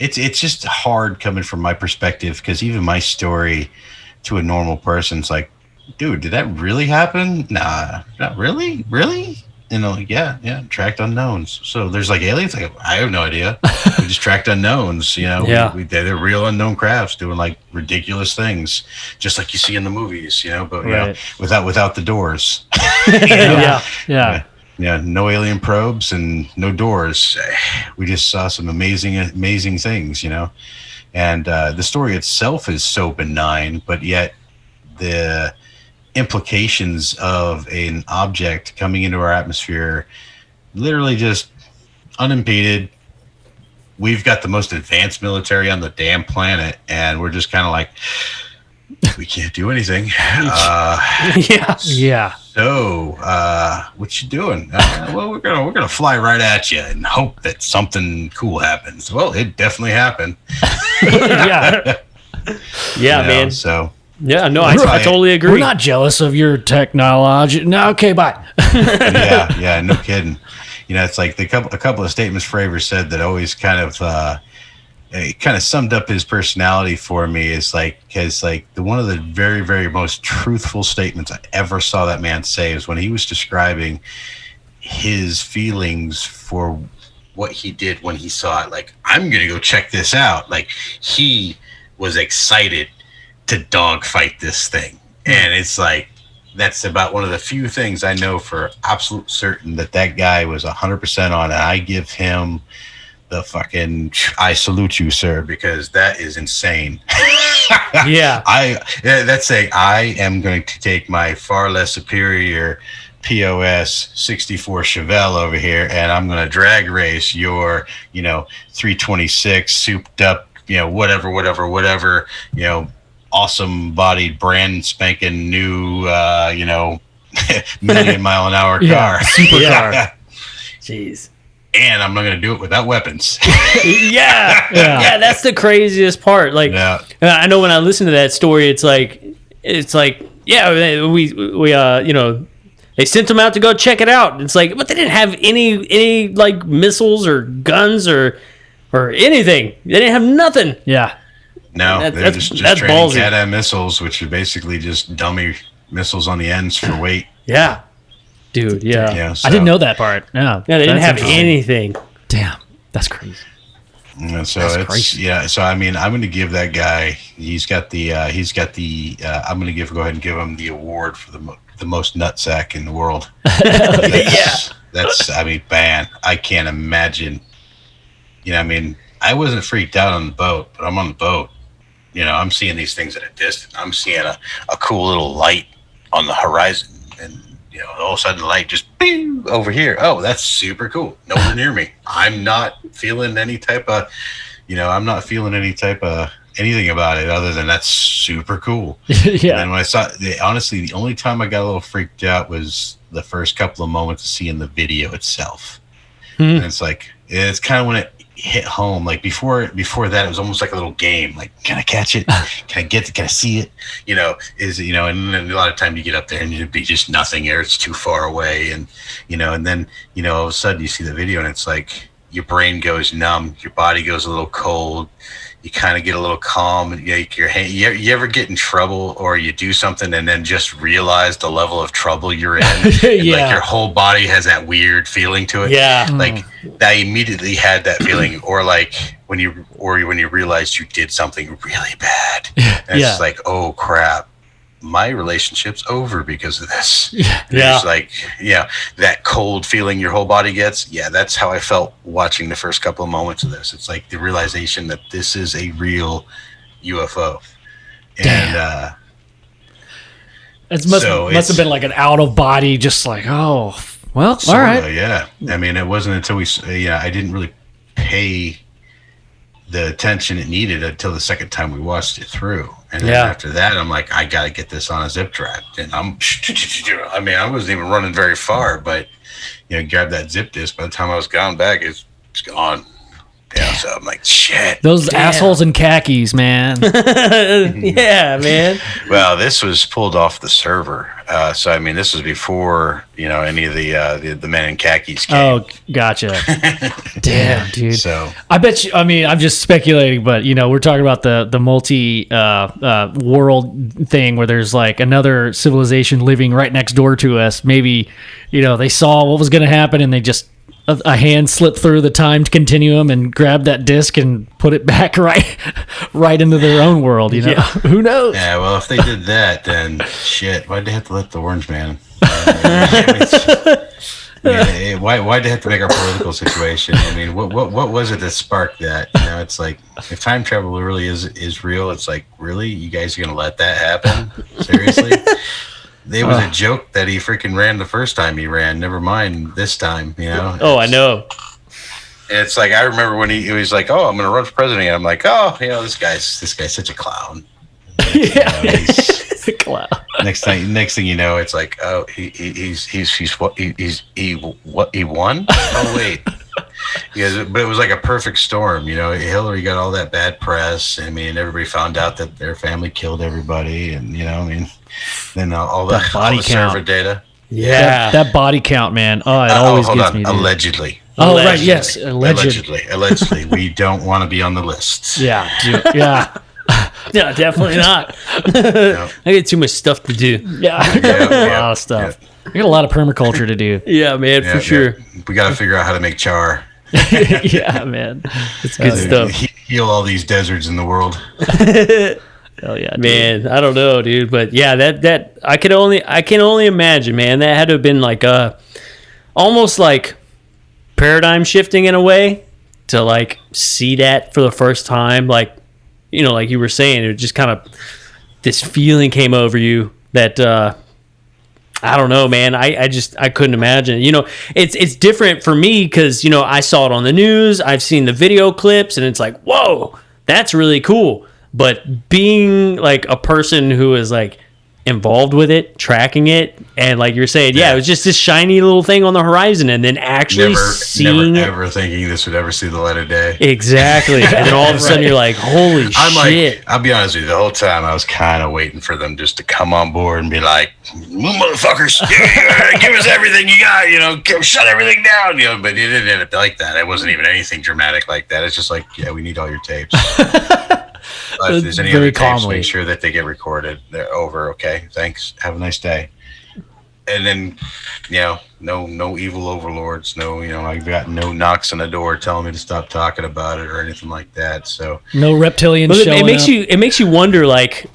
just hard coming from my perspective, because even my story to a normal person's like, dude, did that really happen? Nah, not really. Yeah, tracked unknowns. So there's like aliens. Like, I have no idea. We just tracked unknowns. They're real unknown crafts doing like ridiculous things, just like you see in the movies. But without the doors. Yeah. no alien probes and no doors. We just saw some amazing things, and the story itself is so benign, but yet the implications of an object coming into our atmosphere, literally just unimpeded. We've got the most advanced military on the damn planet, and we're just kind of like, we can't do anything. Yeah. So, what you doing? Well, we're gonna fly right at you and hope that something cool happens. Well, it definitely happened. Yeah, man. So. Yeah, no, I totally agree. We're not jealous of your technology. No, okay, bye. yeah, no kidding. It's like a couple of statements Fravor said that always kind of summed up his personality for me. Is one of the very, very most truthful statements I ever saw that man say is when he was describing his feelings for what he did when he saw it. Like, I'm gonna go check this out. Like, he was excited to dogfight this thing, and it's like, that's about one of the few things I know for absolute certain that guy was 100% on, and I give him the fucking, I salute you, sir, because that is insane. Yeah. That's saying I am going to take my far less superior POS 64 Chevelle over here, and I'm going to drag race your 326 souped up whatever awesome bodied, brand spanking new, million mile an hour car. Supercar. Yeah. Jeez. And I'm not going to do it without weapons. Yeah. That's the craziest part. Like, I know when I listen to that story, it's like, yeah, we they sent them out to go check it out. It's like, but they didn't have any like missiles or guns or anything. They didn't have nothing. Yeah. No, they're just training ballsy. Cat missiles, which are basically just dummy missiles on the ends for weight. Yeah. Dude, yeah. So, I didn't know that part. Yeah, they didn't have anything. Damn, that's crazy. And so that's crazy. Yeah. So I mean, I'm going to give that guy. He's got the. I'm going to go ahead and give him the award for the most nutsack in the world. That's. I mean, man, I can't imagine. I mean, I wasn't freaked out on the boat, but I'm on the boat. I'm seeing these things at a distance. I'm seeing a cool little light on the horizon, and all of a sudden the light just bing over here. Oh, that's super cool. Nowhere near me. I'm not feeling any type of, anything about it other than that's super cool. Yeah. And when I saw, honestly, the only time I got a little freaked out was the first couple of moments of seeing the video itself. And it's like, it's kind of when it hit home. Like before that, it was almost like a little game. Like, can I catch it? Can I get it? Can I see it? And then a lot of time you get up there and it'd be just nothing, or it's too far away. And, and then, all of a sudden you see the video and it's like your brain goes numb, your body goes a little cold. You kind of get a little calm. You ever get in trouble or you do something and then just realize the level of trouble you're in? And like your whole body has that weird feeling to it. Yeah. Like I immediately had that feeling. Or like when you realized you did something really bad. And it's just like, oh crap, my relationship's over because of this. It's like, that cold feeling your whole body gets. Yeah, that's how I felt watching the first couple of moments of this. It's like the realization that this is a real UFO. And it must have been like an out of body, just like, oh, well, all right. Yeah. I mean, it wasn't until I didn't really pay the attention it needed until the second time we watched it through. And then after that, I'm like, I got to get this on a zip drive. And I wasn't even running very far, but, grab that zip disk. By the time I was gone back, it's gone. Yeah, so I'm like, shit. Those assholes in khakis, man. Yeah, man. Well, this was pulled off the server. So, I mean, this was before, any of the men in khakis came. Oh, gotcha. Damn, dude. So I bet you, I'm just speculating, but, we're talking about the multi world thing where there's like another civilization living right next door to us. Maybe, they saw what was going to happen and they just a hand slip through the time continuum and grab that disc and put it back right into their own world. You know, who knows? Yeah, well, if they did that, then shit. Why'd they have to let the Orange Man? Why'd they have to make our political situation? I mean, what was it that sparked that? You know, it's like if time travel really is real, it's like, really, you guys are gonna let that happen? Seriously? It was a joke that he freaking ran the first time he ran. Never mind this time, you know. Oh, I know. It's like I remember when he was like, "Oh, I'm going to run for president." And I'm like, "Oh, you know, this guy's such a clown." Yeah, he's a clown. Next thing you know, it's like, "Oh, he won." Oh wait, yeah, but it was like a perfect storm, you know. Hillary got all that bad press. I mean, everybody found out that their family killed everybody, and you know, I mean. Then all the server data. Yeah. That body count, man. Oh, it always gets me. Dude. Allegedly. Oh, right. Yes. Allegedly. We don't want to be on the list. Yeah. Yeah. No, definitely not. No. I get too much stuff to do. Yeah. A lot of stuff. I got a lot of permaculture to do. Yeah, man, for sure. We got to figure out how to make char. Yeah, man. It's good stuff. Heal all these deserts in the world. Hell yeah, dude. Man, I don't know, dude, but yeah, that I can only imagine, man. That had to have been like almost like paradigm shifting in a way to like see that for the first time, like, you know, like you were saying, it just kind of this feeling came over you that I don't know, man. I couldn't imagine. You know, it's different for me because, you know, I saw it on the news, I've seen the video clips, and it's like, whoa, that's really cool. But being like a person who is like involved with it, tracking it, and like you're saying, it was just this shiny little thing on the horizon, and then actually seeing it. Never thinking this would ever see the light of day. Exactly. And then all of a sudden you're like, holy shit. Like, I'll be honest with you, the whole time I was kind of waiting for them just to come on board and be like, motherfuckers, give us everything you got, you know, shut everything down, you know, but it didn't end up like that. It wasn't even anything dramatic like that. It's just like, yeah, we need all your tapes. If there's any other tapes, make sure that they get recorded. They're over. Okay, thanks. Have a nice day. And then, you know, no evil overlords. No, you know, I've got no knocks on the door telling me to stop talking about it or anything like that. So no reptilians showing up. It makes you wonder, like,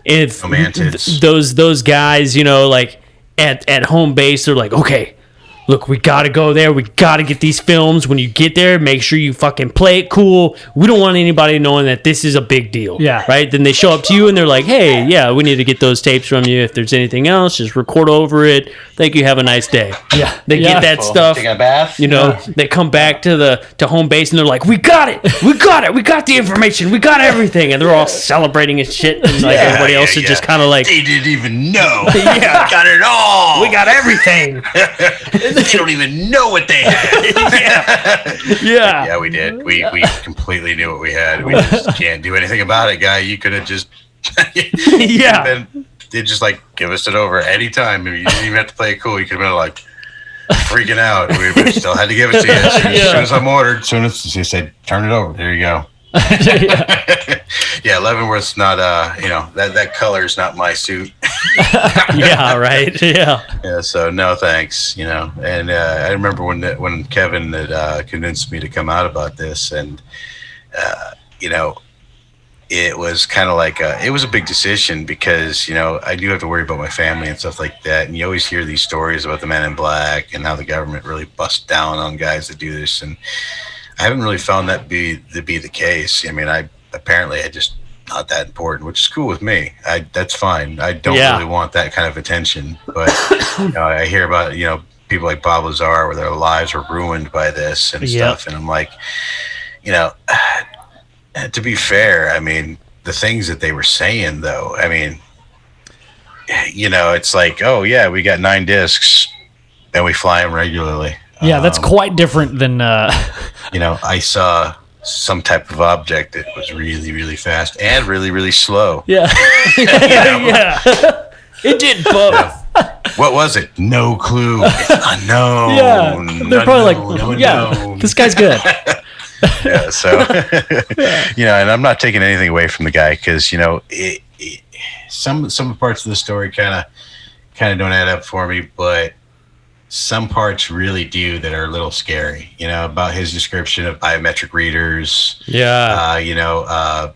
if those guys, you know, like at home base, they're like, okay, look, we got to go there. We got to get these films. When you get there, make sure you fucking play it cool. We don't want anybody knowing that this is a big deal. Yeah. Right? Then they show up to you and they're like, hey, yeah, we need to get those tapes from you. If there's anything else, just record over it. Thank you. Have a nice day. Yeah. They get that stuff. Take a bath. You know, they come back to home base and they're like, we got it. We got it. We got the information. We got everything. And they're all celebrating and shit. And like everybody else is just kind of like, they didn't even know. Yeah. We got it all. We got everything. They don't even know what they had. Yeah. Yeah, we did. We completely knew what we had. We just can't do anything about it, guy. You could have just they just like give us it over anytime. You didn't even have to play it cool. You could have been like freaking out. We still had to give it to you as soon as I'm ordered. As soon as you said, turn it over. There you go. Yeah, Leavenworth's not you know, that color is not my suit. Yeah, right. Yeah, so no thanks, you know. And I remember when Kevin had convinced me to come out about this, and you know, it was kind of like it was a big decision because, you know, I do have to worry about my family and stuff like that, and you always hear these stories about the Men in Black and how the government really busts down on guys that do this, and I haven't really found that be the case. I mean, I just not that important, which is cool with me. That's fine. I don't really want that kind of attention. But you know, I hear about, you know, people like Bob Lazar where their lives were ruined by this and stuff, and I'm like, you know, to be fair, I mean, the things that they were saying, though, I mean, you know, it's like, oh yeah, we got 9 discs and we fly them regularly. Yeah, that's quite different than. You know, I saw some type of object that was really, really fast and really, really slow. Yeah. Yeah. It did both. Yeah. What was it? No clue. It's unknown. Yeah. They're probably this guy's good. Yeah. So, you know, and I'm not taking anything away from the guy because, you know, some parts of the story kind of don't add up for me, but some parts really do that are a little scary, about his description of biometric readers. Yeah.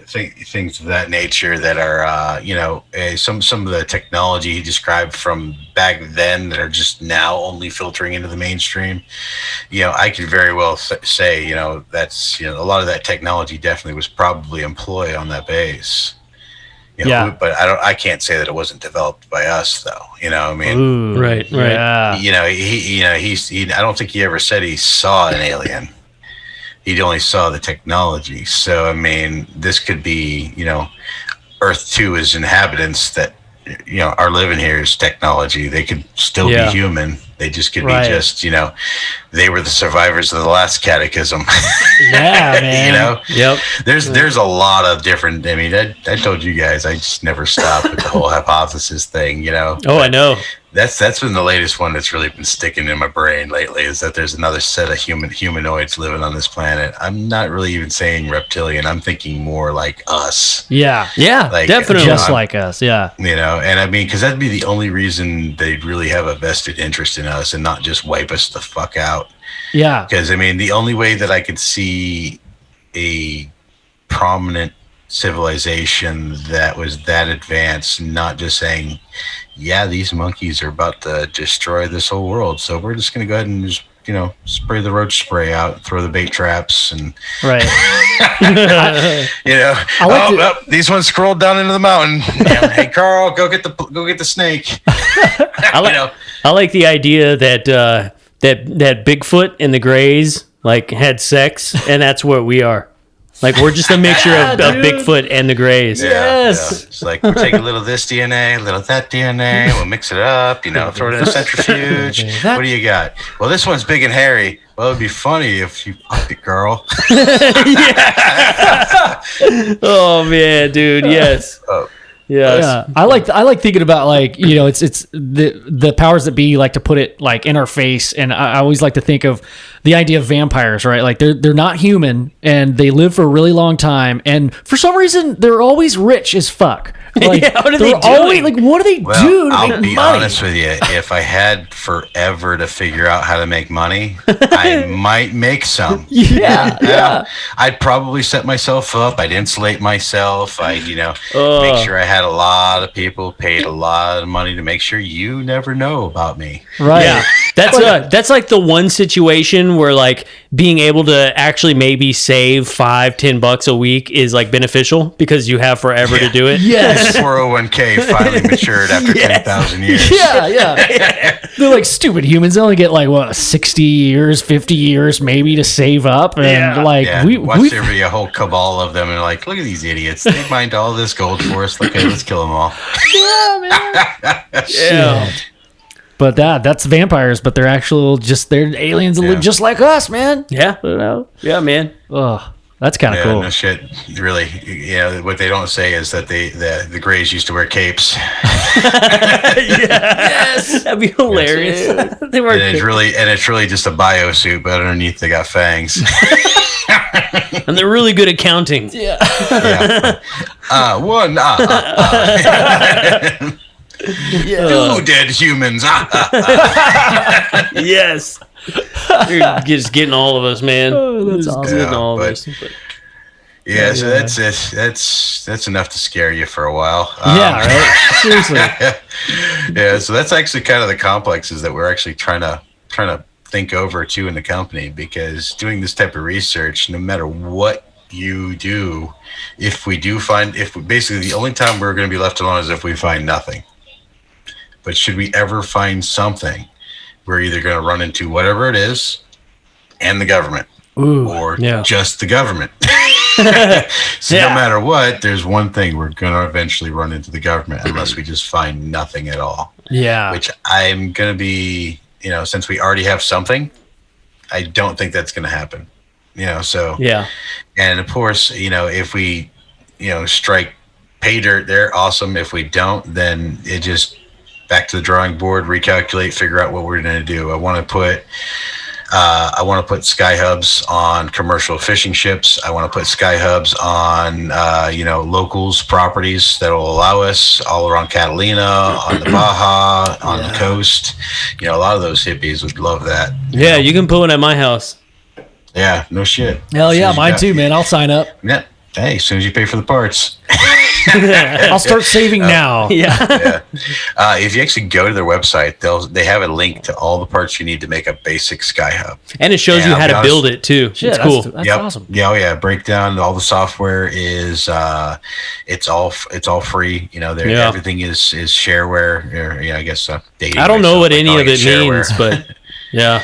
Things of that nature that are, some of the technology he described from back then that are just now only filtering into the mainstream. I could very well say, that's, a lot of that technology definitely was probably employed on that base. But I can't say that it wasn't developed by us, though. Ooh, right. Yeah. I don't think he ever said he saw an alien. He only saw the technology. So, this could be, Earth 2 is inhabitants that, are living here is technology. They could still be human. They just could be just, they were the survivors of the last cataclysm. Yeah, man. Yep. There's a lot of different, I told you guys, I just never stop with the whole hypothesis thing, Oh, I know. That's been the latest one that's really been sticking in my brain lately, is that there's another set of humanoids living on this planet. I'm not really even saying reptilian. I'm thinking more like us. Yeah, definitely. Just like us, yeah. And because that'd be the only reason they'd really have a vested interest in us and not just wipe us the fuck out. Yeah. Because, the only way that I could see a prominent civilization that was that advanced, not just saying, yeah, these monkeys are about to destroy this whole world, so we're just going to go ahead and just, spray the roach spray out, throw the bait traps, and right. These ones scrolled down into the mountain. Hey, Carl, go get the snake. I like the idea that that Bigfoot and the Greys had sex, and that's what we are. We're just a mixture of Bigfoot and the Greys. Yes. It's like, we'll take a little of this DNA, a little of that DNA, we'll mix it up, throw it in a centrifuge. What do you got? Well, this one's big and hairy. Well, it'd be funny if you popped it, girl. Oh, man, dude, yes. Yes. Yeah, I like thinking about it's the powers that be like to put it in our face, and I always like to think of the idea of vampires, right? They're not human and they live for a really long time, and for some reason they're always rich as fuck. What are they doing? What do they do to I'll make be money? honest with you. If I had forever to figure out how to make money, I might make some. Yeah. I'd probably set myself up. I'd insulate myself. I'd, make sure I had a lot of people paid a lot of money to make sure you never know about me. Right. Yeah. That's like the one situation where being able to actually maybe save $5-10 a week is beneficial because you have forever to do it. Yes. 401k finally matured after 10,000 years. Yeah. They're stupid humans. They only get 60 years, 50 years maybe to save up, and watch there be a whole cabal of them, and look at these idiots. They mined all this gold for us. Okay, let's kill them all. Yeah, man. Yeah. But that's vampires, but they're they're aliens that live just like us, man. Yeah. Yeah, man. Oh, that's kind of cool. No shit. Really, what they don't say is that the Greys used to wear capes. Yes. That'd be hilarious. They were it's really just a biosuit, but underneath they got fangs. And they're really good at counting. Yeah. One. Two dead humans. Yes. You're just getting all of us, man. Oh, that's awesome. Getting all of us. So that's it. That's enough to scare you for a while. Right? Seriously. So that's actually kind of the complexes that we're actually trying to think over too in the company, because doing this type of research, no matter what you do, basically the only time we're going to be left alone is if we find nothing. But should we ever find something, we're either going to run into whatever it is and the government. Or just the government. So no matter what, there's one thing, we're going to eventually run into the government unless we just find nothing at all. Yeah. Which I'm going to be, since we already have something, I don't think that's going to happen. So. Yeah. And of course, if we, strike pay dirt there, awesome. If we don't, then it just back to the drawing board, recalculate, figure out what we're going to do. I want to I want to put sky hubs on commercial fishing ships. I want to put sky hubs on, locals properties that will allow us all around Catalina, on the Baja, on the coast. A lot of those hippies would love that. Yeah, you can put one at my house. Yeah, no shit. Hell yeah, mine too, man. I'll sign up. Yeah. Hey, as soon as you pay for the parts. I'll start saving now. Yeah. If you actually go to their website, they have a link to all the parts you need to make a basic sky hub. And it shows you how to build it too. Shit, it's cool. That's awesome. Yeah, breakdown. All the software is it's all free. Everything is shareware. Or, I guess I don't know what any of it means, but yeah.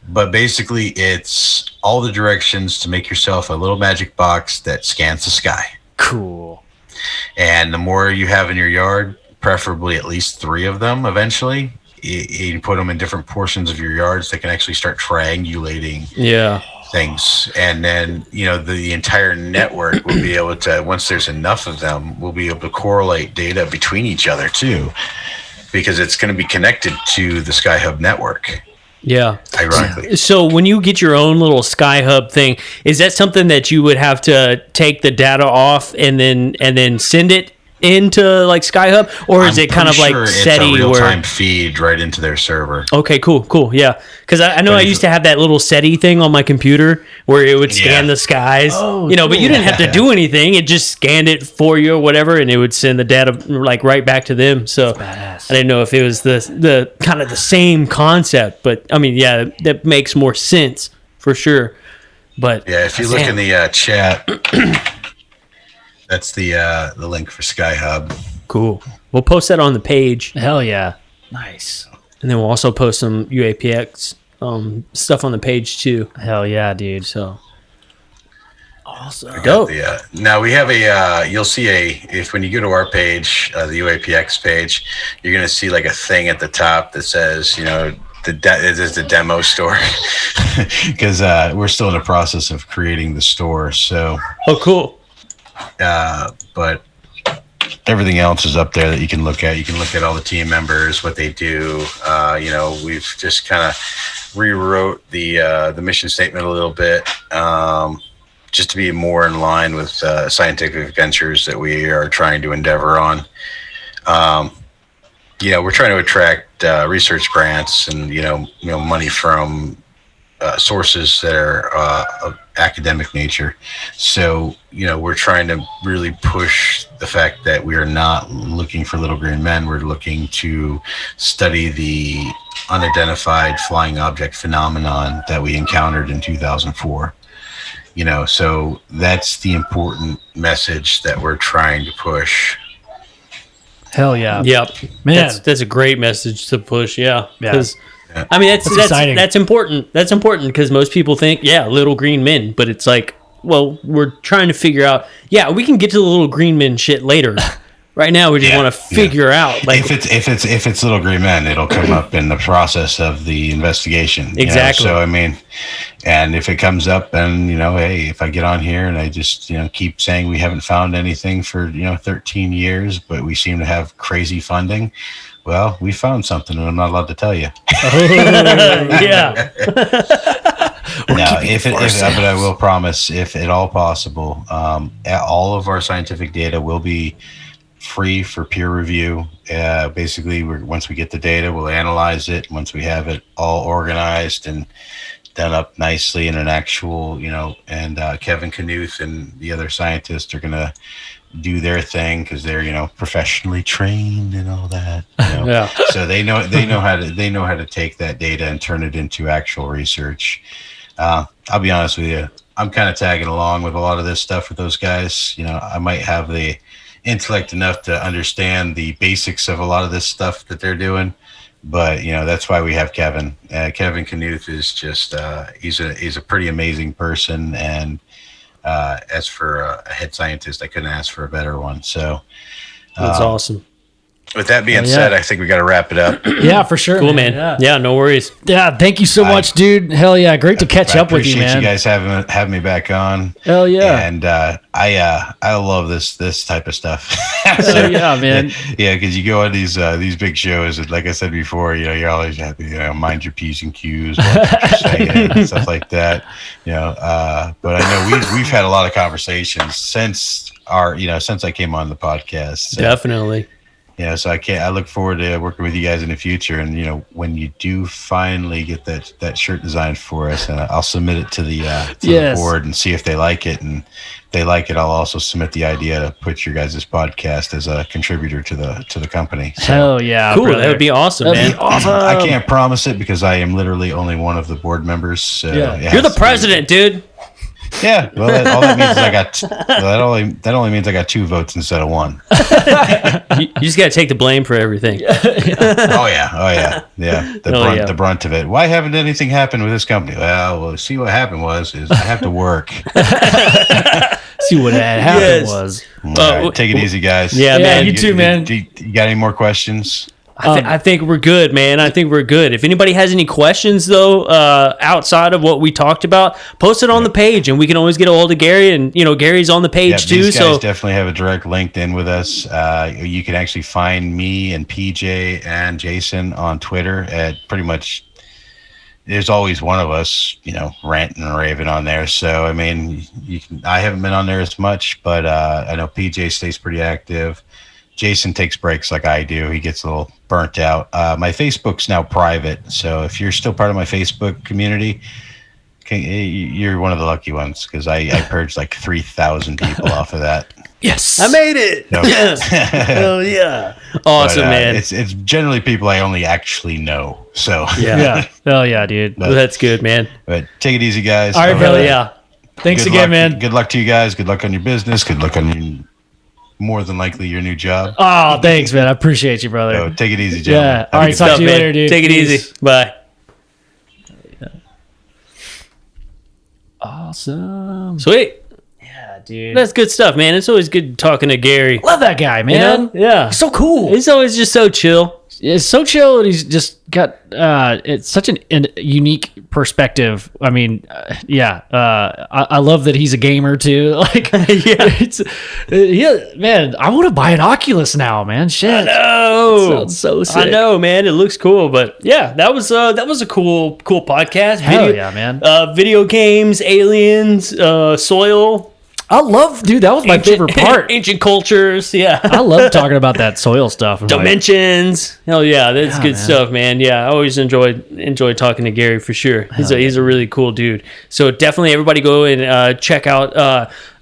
But basically, it's all the directions to make yourself a little magic box that scans the sky. Cool. And the more you have in your yard, preferably at least 3 of them eventually, you can put them in different portions of your yards that can actually start triangulating things. And then, the entire network will be able to, once there's enough of them, we'll be able to correlate data between each other too, because it's going to be connected to the Sky Hub network. Yeah. Ironically. So when you get your own little Sky Hub thing, is that something that you would have to take the data off and then send it into like Sky Hub, or is it kind of like SETI it's a real-time feed right into their server? Okay, cool. Yeah, because I know I used to have that little SETI thing on my computer where it would scan the skies. Oh, but you didn't have to do anything; it just scanned it for you or whatever, and it would send the data like right back to them. So I didn't know if it was the kind of the same concept, but I mean, yeah, that makes more sense for sure. But yeah, if you look in the chat. That's the link for Sky Hub. Cool. We'll post that on the page. Hell yeah. Nice. And then we'll also post some UAPX stuff on the page too. Hell yeah, dude. So awesome. Dope. Now we have you'll see when you go to our page, the UAPX page, you're going to see like a thing at the top that says, it is the demo store, because we're still in the process of creating the store. So. Oh, cool. But everything else is up there that you can look at. You can look at all the team members, what they do. We've just kind of rewrote the mission statement a little bit, just to be more in line with scientific ventures that we are trying to endeavor on. We're trying to attract research grants and money from sources that are of academic nature. So, we're trying to really push the fact that we are not looking for little green men. We're looking to study the unidentified flying object phenomenon that we encountered in 2004. So that's the important message that we're trying to push. Hell yeah. Yep. Man. That's a great message to push. Yeah. Yeah. I mean, that's exciting. That's important. That's important because most people think, little green men, but it's like, well, we're trying to figure out. Yeah, we can get to the little green men shit later. Right now, we just want to figure out. Like, if it's little green men, it'll come up in the process of the investigation. Exactly. So I mean, and if it comes up, and hey, if I get on here and I just keep saying we haven't found anything for 13 years, but we seem to have crazy funding. Well, we found something, and I'm not allowed to tell you. Yeah. But I will promise, if at all possible, all of our scientific data will be free for peer review. Basically, once we get the data, we'll analyze it. Once we have it all organized and done up nicely in an actual, and Kevin Knuth and the other scientists are going to do their thing because they're professionally trained and all that. Yeah. So they know how to take that data and turn it into actual research. I'll be honest with you, I'm kind of tagging along with a lot of this stuff with those guys. I might have the intellect enough to understand the basics of a lot of this stuff that they're doing, but that's why we have Kevin. Kevin Knuth is just he's a pretty amazing person, and as for a head scientist, I couldn't ask for a better one. So that's awesome. With that being said, I think we got to wrap it up. Yeah, for sure. Cool, man. Yeah, no worries. Yeah, thank you so much, dude. Hell yeah, great to catch up with you, man. Appreciate you guys having me back on. Hell yeah. And I love this type of stuff. So, yeah, man. Yeah, because you go on these big shows, and like I said before, you're always happy, mind your P's and Q's, watch what you're saying, and stuff like that. But I know we've had a lot of conversations since I came on the podcast. So. Definitely. So I look forward to working with you guys in the future. And, when you do finally get that shirt designed for us, and I'll submit it to the board and see if they like it. And if they like it, I'll also submit the idea to put your guys' podcast as a contributor to the company. So, hell yeah. Cool. Brother. That would be awesome, man. Be awesome. I can't promise it because I am literally only one of the board members. So You're the president, dude. Yeah, well, all that means is that only means I got 2 votes instead of 1. You just got to take the blame for everything. Oh yeah. The brunt of it. Why haven't anything happened with this company? Well, see what happened is I have to work. See what happened was. All right, take it easy, guys. Yeah, man. You too, man. You got any more questions? I think we're good, man. I think we're good. If anybody has any questions, though, outside of what we talked about, post it on the page, and we can always get a hold of Gary. And Gary's on the page too. These guys definitely have a direct LinkedIn with us. You can actually find me and PJ and Jason on Twitter at pretty much. There's always one of us, ranting and raving on there. So I mean, I haven't been on there as much, but I know PJ stays pretty active. Jason takes breaks like I do. He gets a little burnt out. My Facebook's now private, so if you're still part of my Facebook community, you're one of the lucky ones because I purged like 3,000 people off of that. Yes, I made it. No. Yes. Hell yeah. Awesome, man. It's generally people I only actually know. So yeah. Hell yeah, dude. That's good, man. But take it easy, guys. All right, brother. Yeah. Thanks again, man. Good luck to you guys. Good luck on your business. Good luck on more than likely your new job. Oh, thanks, man. I appreciate you, brother. So take it easy, gentlemen. Yeah. All right, talk to you later, dude. Take it easy. Bye. Awesome. Sweet. Yeah, dude. That's good stuff, man. It's always good talking to Gary. Love that guy, man. Yeah. He's so cool. He's always just so chill. It's so chill, and he's just got it's such an unique perspective. I mean, I love that he's a gamer too. Like, man, I want to buy an Oculus now, man. Shit, I know. That sounds so sick. I know, man. It looks cool, but yeah, that was a cool podcast. Hell yeah, man. Video games, aliens, soil. I love, dude. That was my favorite part. Ancient cultures, yeah. I love talking about that soil stuff. Dimensions. Hell yeah, that's good stuff, man. Yeah, I always enjoy talking to Gary for sure. He's a really cool dude. So definitely everybody go and check out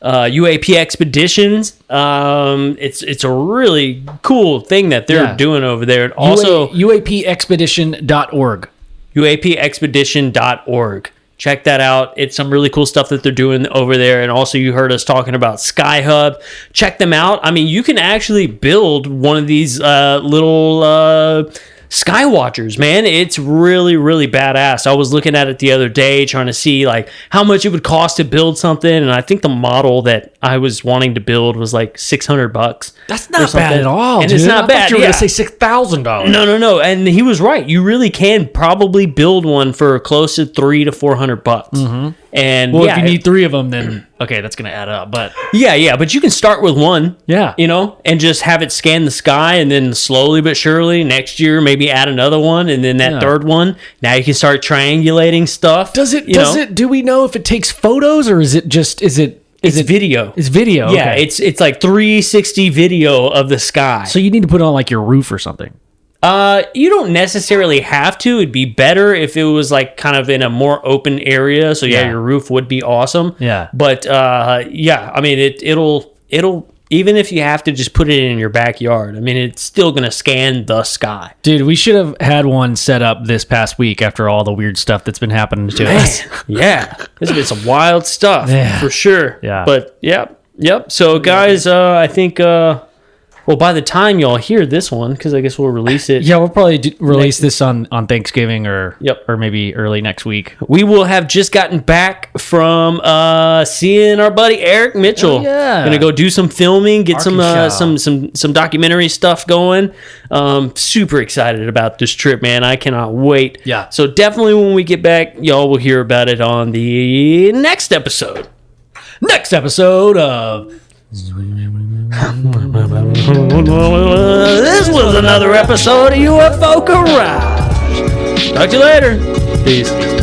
UAP Expeditions. It's a really cool thing that they're doing over there. And also UAPexpedition.org. UAPexpedition.org. Check that out. It's some really cool stuff that they're doing over there. And also you heard us talking about Sky Hub. Check them out. I mean, you can actually build one of these little Sky Watchers, man. It's really, really badass. I was looking at it the other day trying to see like how much it would cost to build something. And I think the model that I was wanting to build was like $600. That's not bad at all, and dude. it's not bad. You were going to say $6,000. No. And he was right. You really can probably build one for close to $300 to $400. Mm-hmm. And if you need 3 of them, then okay, that's going to add up. But but you can start with one. Yeah, and just have it scan the sky, and then slowly but surely next year maybe add another one, and then that third one. Now you can start triangulating stuff. Does it? Do we know if it takes photos or is it just It's video. It's video. Yeah, okay. it's like 360 video of the sky. So you need to put it on like your roof or something. You don't necessarily have to. It'd be better if it was like kind of in a more open area. So your roof would be awesome. Yeah. But I mean it'll even if you have to just put it in your backyard, I mean it's still gonna scan the sky. Dude, we should have had one set up this past week after all the weird stuff that's been happening to us. Yeah. There's been some wild stuff for sure. Yeah. But yep. So guys, I think Well, by the time y'all hear this one, because I guess we'll release it. Yeah, we'll probably release this on Thanksgiving or maybe early next week. We will have just gotten back from seeing our buddy Eric Mitchell. Oh, yeah. Gonna go do some filming, get some documentary stuff going. Super excited about this trip, man. I cannot wait. Yeah. So definitely when we get back, y'all will hear about it on the next episode. Next episode of... This was another episode of UFO Garage. Talk to you later. Peace.